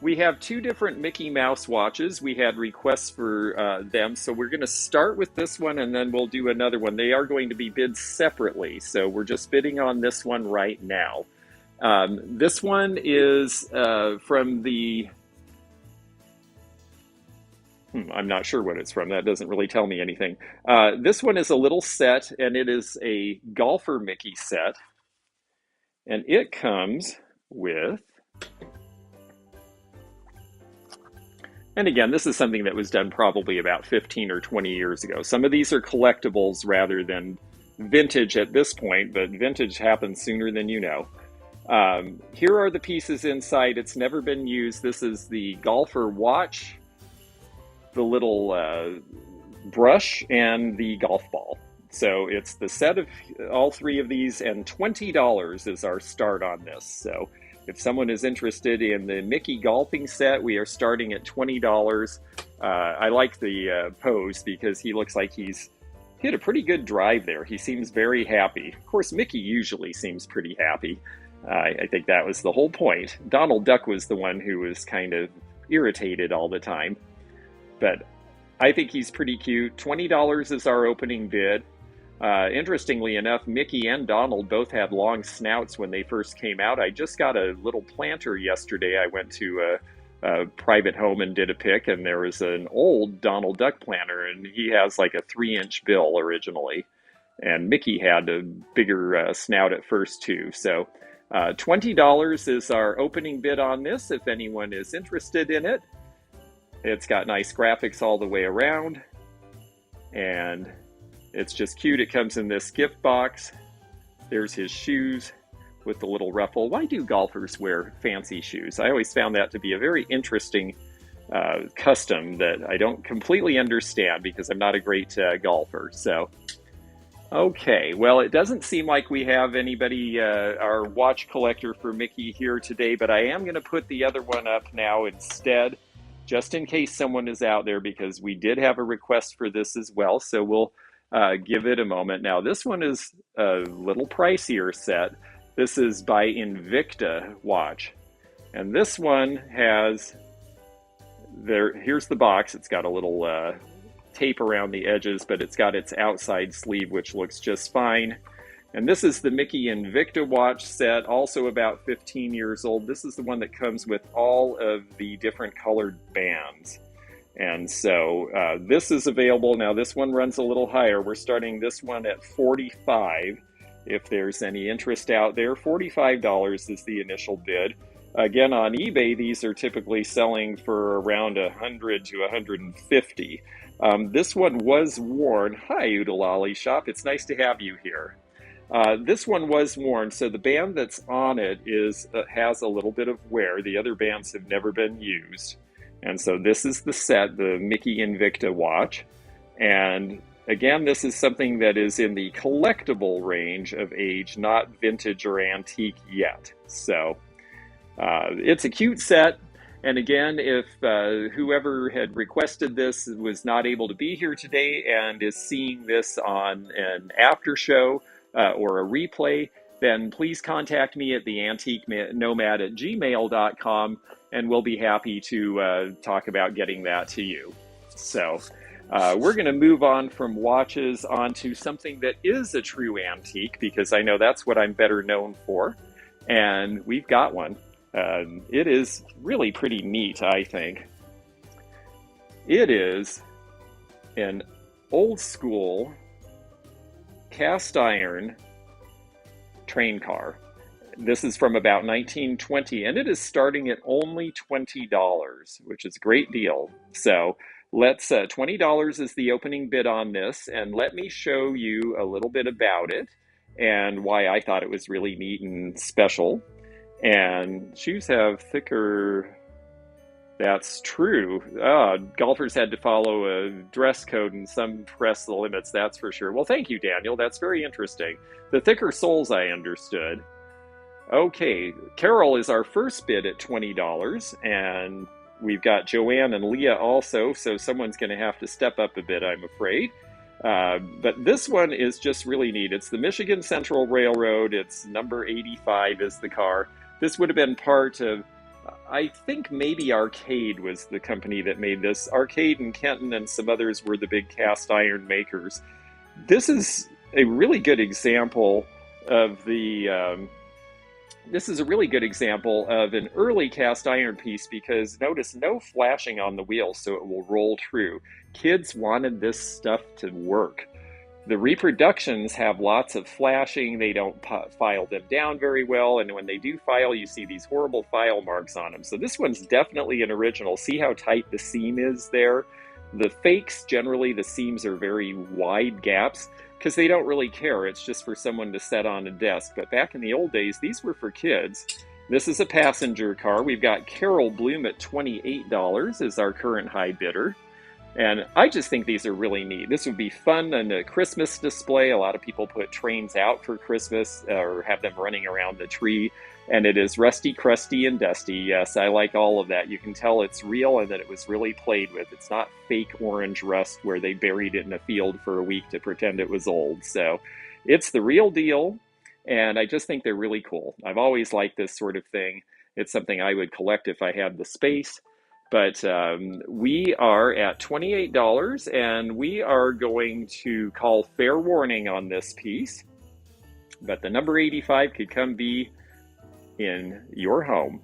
we have 2 different Mickey Mouse watches. We had requests for them, so we're going to start with this one and then we'll do another one. They are going to be bid separately, so we're just bidding on this one right now. This one is from the... I'm not sure what it's from. That doesn't really tell me anything. This one is a little set, and it is a Golfer Mickey set. And it comes with, and again, this is something that was done probably about 15 or 20 years ago. Some of these are collectibles rather than vintage at this point, but vintage happens sooner than you know. Here are the pieces inside. It's never been used. This is the golfer watch, the little brush, and the golf ball. So it's the set of all three of these, and $20 is our start on this. So if someone is interested in the Mickey golfing set, we are starting at $20. I like the pose because he looks like he's hit a pretty good drive there. He seems very happy. Of course, Mickey usually seems pretty happy. I think that was the whole point. Donald Duck was the one who was kind of irritated all the time. But I think he's pretty cute. $20 is our opening bid. Interestingly enough, Mickey and Donald both had long snouts when they first came out. I just got a little planter yesterday. I went to a private home and did a pick, and there was an old Donald Duck planter, and he has like a 3-inch bill originally. And Mickey had a bigger snout at first too. So $20 is our opening bid on this if anyone is interested in it. It's got nice graphics all the way around, and it's just cute. It comes in this gift box. There's his shoes with the little ruffle. Why do golfers wear fancy shoes? I always found that to be a very interesting custom that I don't completely understand because I'm not a great golfer. So, okay, well, it doesn't seem like we have anybody, our watch collector for Mickey here today, but I am going to put the other one up now instead, just in case someone is out there, because we did have a request for this as well. So we'll give it a moment. Now, this one is a little pricier set. This is by Invicta Watch. And this one has, here's the box. It's got a little tape around the edges, but it's got its outside sleeve, which looks just fine. And this is the Mickey Invicta Watch set, also about 15 years old. This is the one that comes with all of the different colored bands. And so this is available. Now, this one runs a little higher. We're starting this one at $45. If there's any interest out there, $45 is the initial bid. Again, on eBay, these are typically selling for around $100 to $150. This one was worn. Hi, Oodalolly Shop. It's nice to have you here. This one was worn, so the band that's on it has a little bit of wear. The other bands have never been used. And so this is the set, the Mickey Invicta Watch. And again, this is something that is in the collectible range of age, not vintage or antique yet. So it's a cute set. And again, if whoever had requested this was not able to be here today and is seeing this on an after show or a replay, then please contact me at theantiquenomad@gmail.com, and we'll be happy to talk about getting that to you. So we're going to move on from watches onto something that is a true antique, because I know that's what I'm better known for. And we've got one. It is really pretty neat, I think. It is an old school cast iron train car. This is from about 1920, and it is starting at only $20, which is a great deal. So let's, $20 is the opening bid on this, and let me show you a little bit about it and why I thought it was really neat and special. And shoes have thicker, that's true. Golfers had to follow a dress code and some press the limits, that's for sure. Well, thank you, Daniel. That's very interesting. The thicker soles, I understood. Okay, Carol is our first bid at $20, and we've got Joanne and Leah also, so someone's going to have to step up a bit, I'm afraid. But this one is just really neat. It's the Michigan Central Railroad. It's number 85 is the car. This would have been part of, I think maybe Arcade was the company that made this. Arcade and Kenton and some others were the big cast iron makers. This is a really good example of the... This is a really good example of an early cast iron piece, because notice no flashing on the wheel, so it will roll true. Kids wanted this stuff to work. The reproductions have lots of flashing. They don't file them down very well, and when they do file, you see these horrible file marks on them. So this one's definitely an original. See how tight the seam is there? The fakes, generally, the seams are very wide gaps because they don't really care. It's just for someone to set on a desk. But back in the old days, these were for kids. This is a passenger car. We've got Carol Bloom at $28 is our current high bidder. And I just think these are really neat. This would be fun on a Christmas display. A lot of people put trains out for Christmas or have them running around the tree. And it is rusty, crusty, and dusty. Yes, I like all of that. You can tell it's real and that it was really played with. It's not fake orange rust where they buried it in a field for a week to pretend it was old. So it's the real deal. And I just think they're really cool. I've always liked this sort of thing. It's something I would collect if I had the space. But we are at $28, and we are going to call fair warning on this piece. But the number 85 could come be in your home.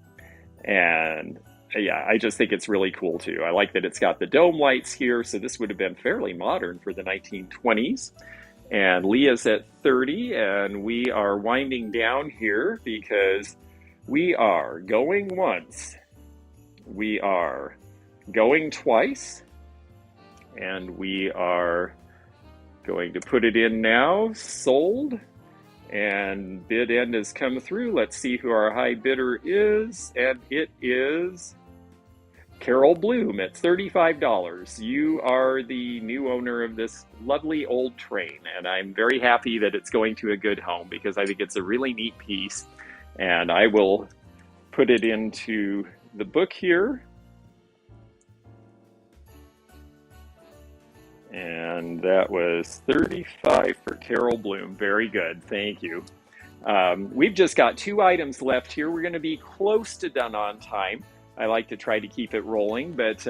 And yeah, I just think it's really cool too. I like that it's got the dome lights here, so this would have been fairly modern for the 1920s. And Leah's at 30, and we are winding down here because we are going once. We are going twice, and we are going to put it in now. Sold, and bid end has come through. Let's see who our high bidder is, and it is Carol Bloom at $35. You are the new owner of this lovely old train, and I'm very happy that it's going to a good home because I think it's a really neat piece, and I will put it into the book here. And that was 35 for Carol Bloom. Very good. Thank you. We've just got 2 items left here. We're going to be close to done on time. I like to try to keep it rolling, but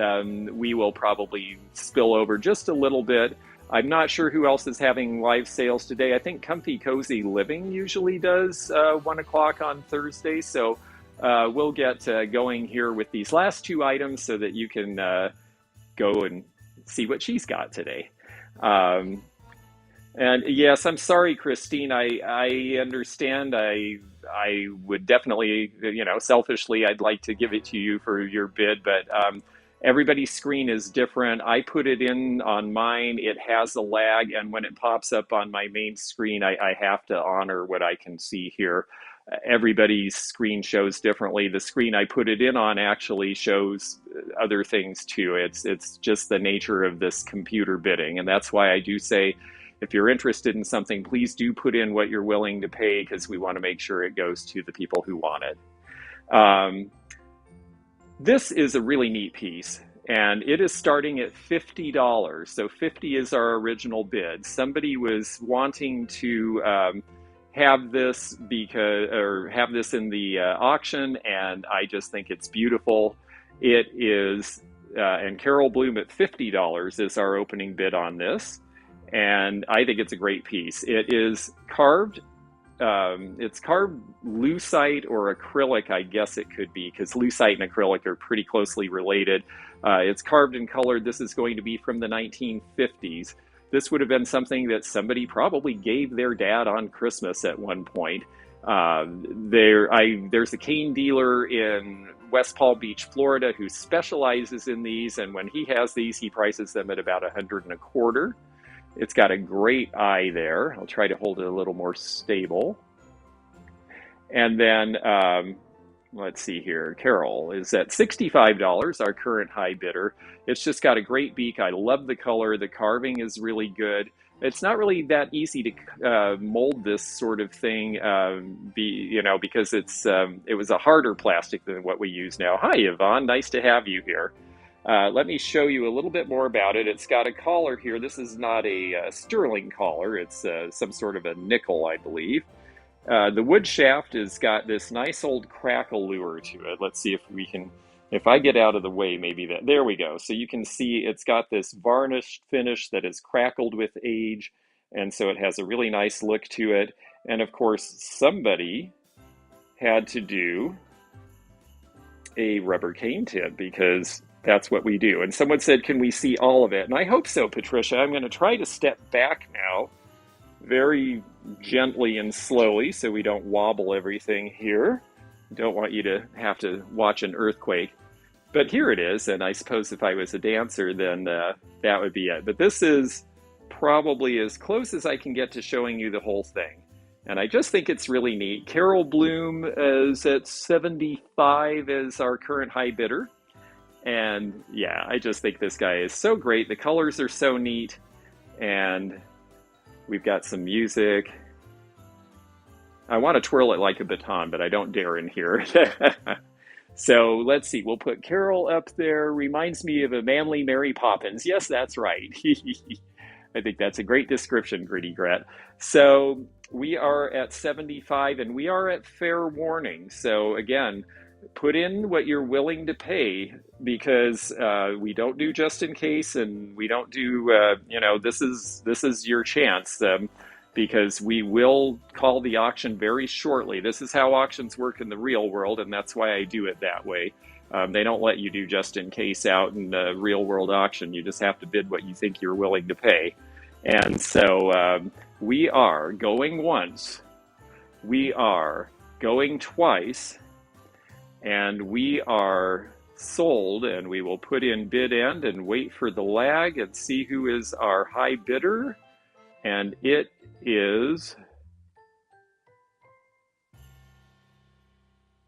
we will probably spill over just a little bit. I'm not sure who else is having live sales today. I think Comfy Cozy Living usually does 1 o'clock on Thursday. So we'll get going here with these last 2 items so that you can go and see what she's got today. And yes, I'm sorry, Christine. I understand. I would definitely, selfishly, I'd like to give it to you for your bid, but everybody's screen is different. I put it in on mine. It has a lag, and when it pops up on my main screen, I have to honor what I can see here. Everybody's screen shows differently. The screen I put it in on actually shows other things too. It's just the nature of this computer bidding, and that's why I do say, if you're interested in something, please do put in what you're willing to pay because we want to make sure it goes to the people who want it. This is a really neat piece, and it is starting at $50. So 50 is our original bid. Somebody was wanting to have this in the auction, and I just think it's beautiful. It is, and Carol Bloom at $50 is our opening bid on this, and I think it's a great piece. It is carved. It's carved lucite or acrylic, I guess it could be, because lucite and acrylic are pretty closely related. It's carved and colored. This is going to be from the 1950s. This would have been something that somebody probably gave their dad on Christmas at one point. There's a cane dealer in West Palm Beach, Florida, who specializes in these, and when he has these, he prices them at about $125. It's got a great eye there. I'll try to hold it a little more stable. And then, let's see here. Carol is at $65, our current high bidder. It's just got a great beak. I love the color. The carving is really good. It's not really that easy to mold this sort of thing, because it was a harder plastic than what we use now. Hi, Yvonne. Nice to have you here. Let me show you a little bit more about it. It's got a collar here. This is not a sterling collar. It's some sort of a nickel, I believe. The wood shaft has got this nice old crackle lure to it. Let's see if I get out of the way, maybe there we go. So you can see it's got this varnished finish that is crackled with age. And so it has a really nice look to it. And of course, somebody had to do a rubber cane tip because that's what we do. And someone said, can we see all of it? And I hope so, Patricia. I'm going to try to step back now very gently and slowly so we don't wobble everything here. Don't want you to have to watch an earthquake. But here it is, and I suppose if I was a dancer, then that would be it. But this is probably as close as I can get to showing you the whole thing. And I just think it's really neat. Carol Bloom is at 75 as our current high bidder. And yeah, I just think this guy is so great. The colors are so neat. And we've got some music. I want to twirl it like a baton, but I don't dare in here. So let's see, we'll put Carol up there. Reminds me of a manly Mary Poppins. Yes, that's right. I think that's a great description, Gritty Grat. So we are at 75 and we are at fair warning. So again, put in what you're willing to pay, because we don't do just in case, and we don't do, this is your chance. Because we will call the auction very shortly. This is how auctions work in the real world, and that's why I do it that way. They don't let you do just in case out in the real world auction. You just have to bid what you think you're willing to pay. And so we are going once, we are going twice, and we are sold, and we will put in bid end and wait for the lag and see who is our high bidder. And it is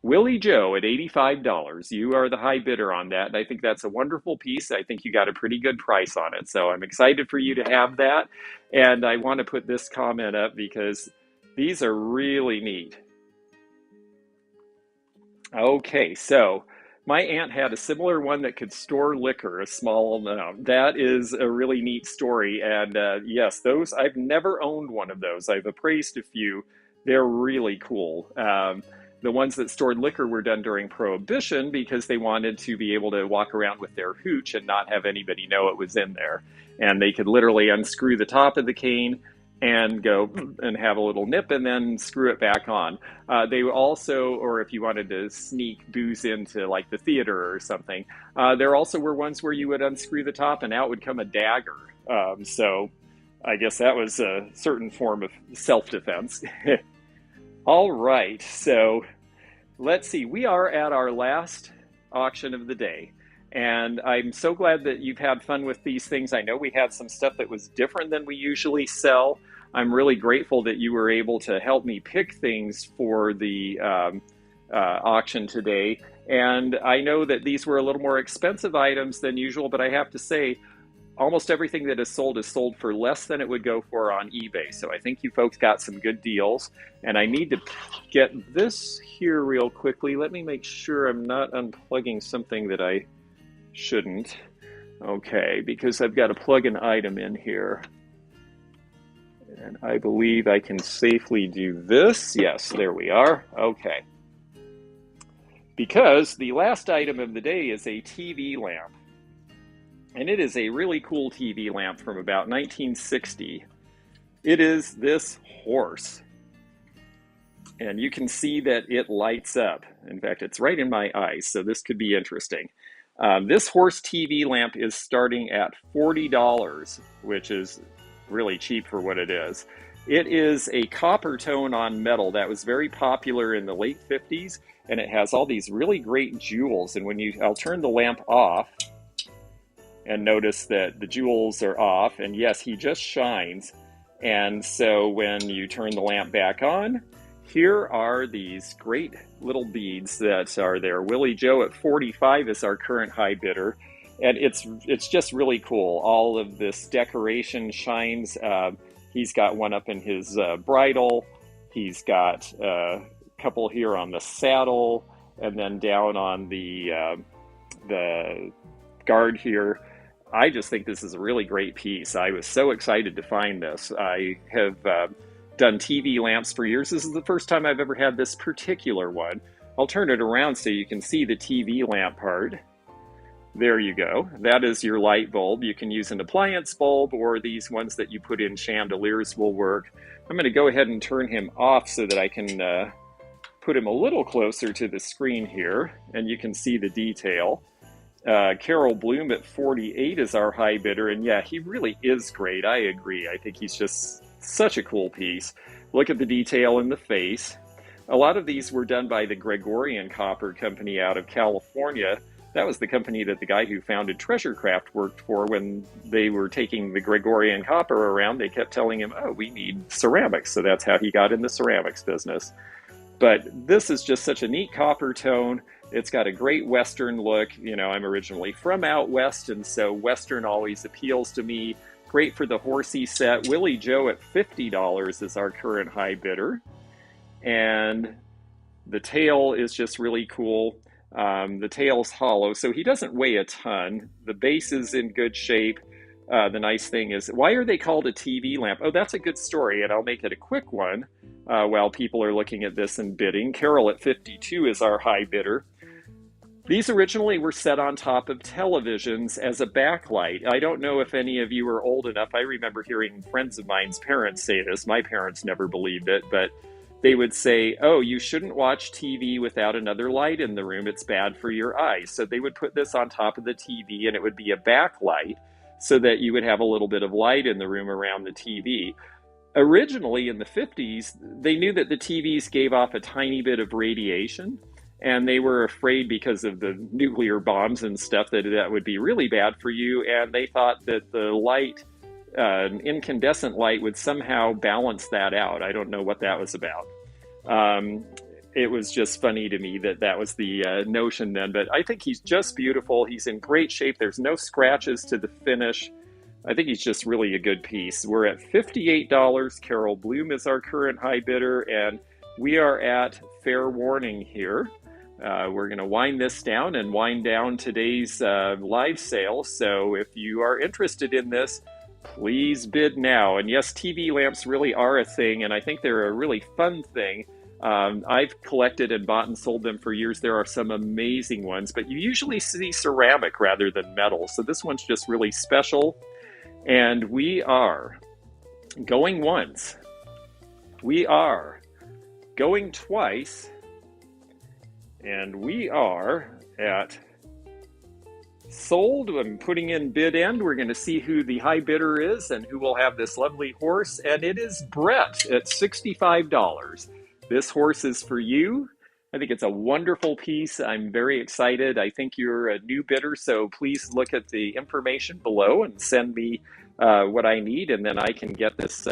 Willie Joe at $85. You are the high bidder on that, and I think that's a wonderful piece. I think you got a pretty good price on it, so I'm excited for you to have that. And I want to put this comment up because these are really neat. Okay, so my aunt had a similar one that could store liquor, a small amount. That is a really neat story. And yes, those, I've never owned one of those. I've appraised a few. They're really cool. The ones that stored liquor were done during Prohibition because they wanted to be able to walk around with their hooch and not have anybody know it was in there. And they could literally unscrew the top of the cane and go and have a little nip and then screw it back on. They also, or if you wanted to sneak booze into like the theater or something, there also were ones where you would unscrew the top and out would come a dagger. So I guess that was a certain form of self-defense. All right, so let's see. We are at our last auction of the day. And I'm so glad that you've had fun with these things. I know we had some stuff that was different than we usually sell. I'm really grateful that you were able to help me pick things for the auction today. And I know that these were a little more expensive items than usual, but I have to say, almost everything that is sold for less than it would go for on eBay. So I think you folks got some good deals. And I need to get this here real quickly. Let me make sure I'm not unplugging something that I shouldn't. Okay, because I've got to plug an item in here. And I believe I can safely do this. Yes, there we are. Okay. Because the last item of the day is a TV lamp. And it is a really cool TV lamp from about 1960. It is this horse. And you can see that it lights up. In fact, it's right in my eyes, so this could be interesting. This horse TV lamp is starting at $40, which is really cheap for what it is. It is a copper tone on metal that was very popular in the late 50s, and it has all these really great jewels. And I'll turn the lamp off and notice that the jewels are off, and yes, he just shines. And so when you turn the lamp back on, here are these great little beads that are there. Willie Joe at 45 is our current high bidder, and it's just really cool. All of this decoration shines. He's got one up in his bridle. He's got a couple here on the saddle, and then down on the guard here. I just think this is a really great piece. I was so excited to find this. I have done TV lamps for years. This is the first time I've ever had this particular one. I'll turn it around so you can see the TV lamp part. There you go. That is your light bulb. You can use an appliance bulb, or these ones that you put in chandeliers will work. I'm going to go ahead and turn him off so that I can put him a little closer to the screen here, and you can see the detail. Carol Bloom at 48 is our high bidder, and yeah, he really is great. I agree. I think he's just Such a cool piece. Look at the detail in the face. A lot of these were done by the Gregorian Copper Company out of California. That was the company that the guy who founded Treasure Craft worked for when they were taking the Gregorian copper around. They kept telling him, oh, we need ceramics. So that's how he got in the ceramics business. But this is just such a neat copper tone. It's got a great Western look. You know, I'm originally from out West, and so Western always appeals to me. Great for the horsey set. Willie Joe at $50 is our current high bidder. And the tail is just really cool. The tail's hollow, so he doesn't weigh a ton. The base is in good shape. The nice thing is, why are they called a TV lamp? Oh, that's a good story, and I'll make it a quick one while people are looking at this and bidding. Carol at 52 is our high bidder. These originally were set on top of televisions as a backlight. I don't know if any of you are old enough. I remember hearing friends of mine's parents say this. My parents never believed it, but they would say, oh, you shouldn't watch TV without another light in the room. It's bad for your eyes. So they would put this on top of the TV, and it would be a backlight so that you would have a little bit of light in the room around the TV. Originally, in the 50s, they knew that the TVs gave off a tiny bit of radiation, and they were afraid because of the nuclear bombs and stuff that that would be really bad for you, and they thought that the light, incandescent light, would somehow balance that out. I don't know what that was about. It was just funny to me that that was the notion then, but I think he's just beautiful. He's in great shape. There's no scratches to the finish. I think he's just really a good piece. We're at $58. Carol Bloom is our current high bidder, and we are at fair warning here. We're going to wind this down and wind down today's live sale. So if you are interested in this, please bid now. And yes, TV lamps really are a thing, and I think they're a really fun thing. I've collected and bought and sold them for years. There are some amazing ones, but you usually see ceramic rather than metal. So this one's just really special. And we are going once. We are going twice. And we are at sold. I'm putting in bid end. We're going to see who the high bidder is and who will have this lovely horse. And it is Brett at $65. This horse is for you. I think it's a wonderful piece. I'm very excited. I think you're a new bidder, so please look at the information below and send me what I need, and then I can get this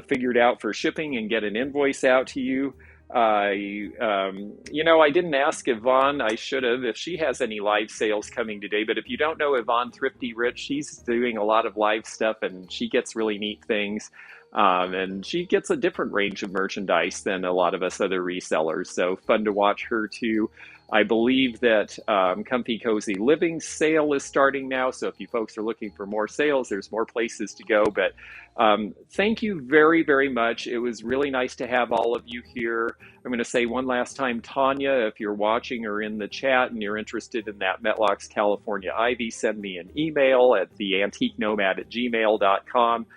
figured out for shipping and get an invoice out to you. I didn't ask Yvonne, I should have, if she has any live sales coming today, but if you don't know Yvonne Thrifty Rich, she's doing a lot of live stuff, and she gets really neat things. And she gets a different range of merchandise than a lot of us other resellers. So fun to watch her too. I believe that Comfy Cozy Living sale is starting now. So if you folks are looking for more sales, there's more places to go. But thank you very, very much. It was really nice to have all of you here. I'm going to say one last time, Tanya, if you're watching or in the chat and you're interested in that Metlocks California Ivy, send me an email at theantiquenomad@gmail.com.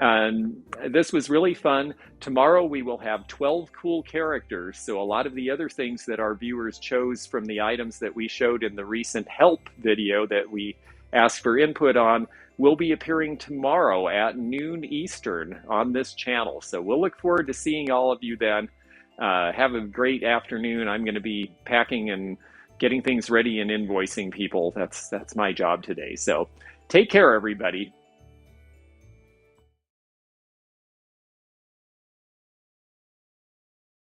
And this was really fun. Tomorrow we will have 12 cool characters. So a lot of the other things that our viewers chose from the items that we showed in the recent help video that we asked for input on will be appearing tomorrow at noon Eastern on this channel. So we'll look forward to seeing all of you then. Have a great afternoon. I'm going to be packing and getting things ready and invoicing people. That's my job today. So take care, everybody.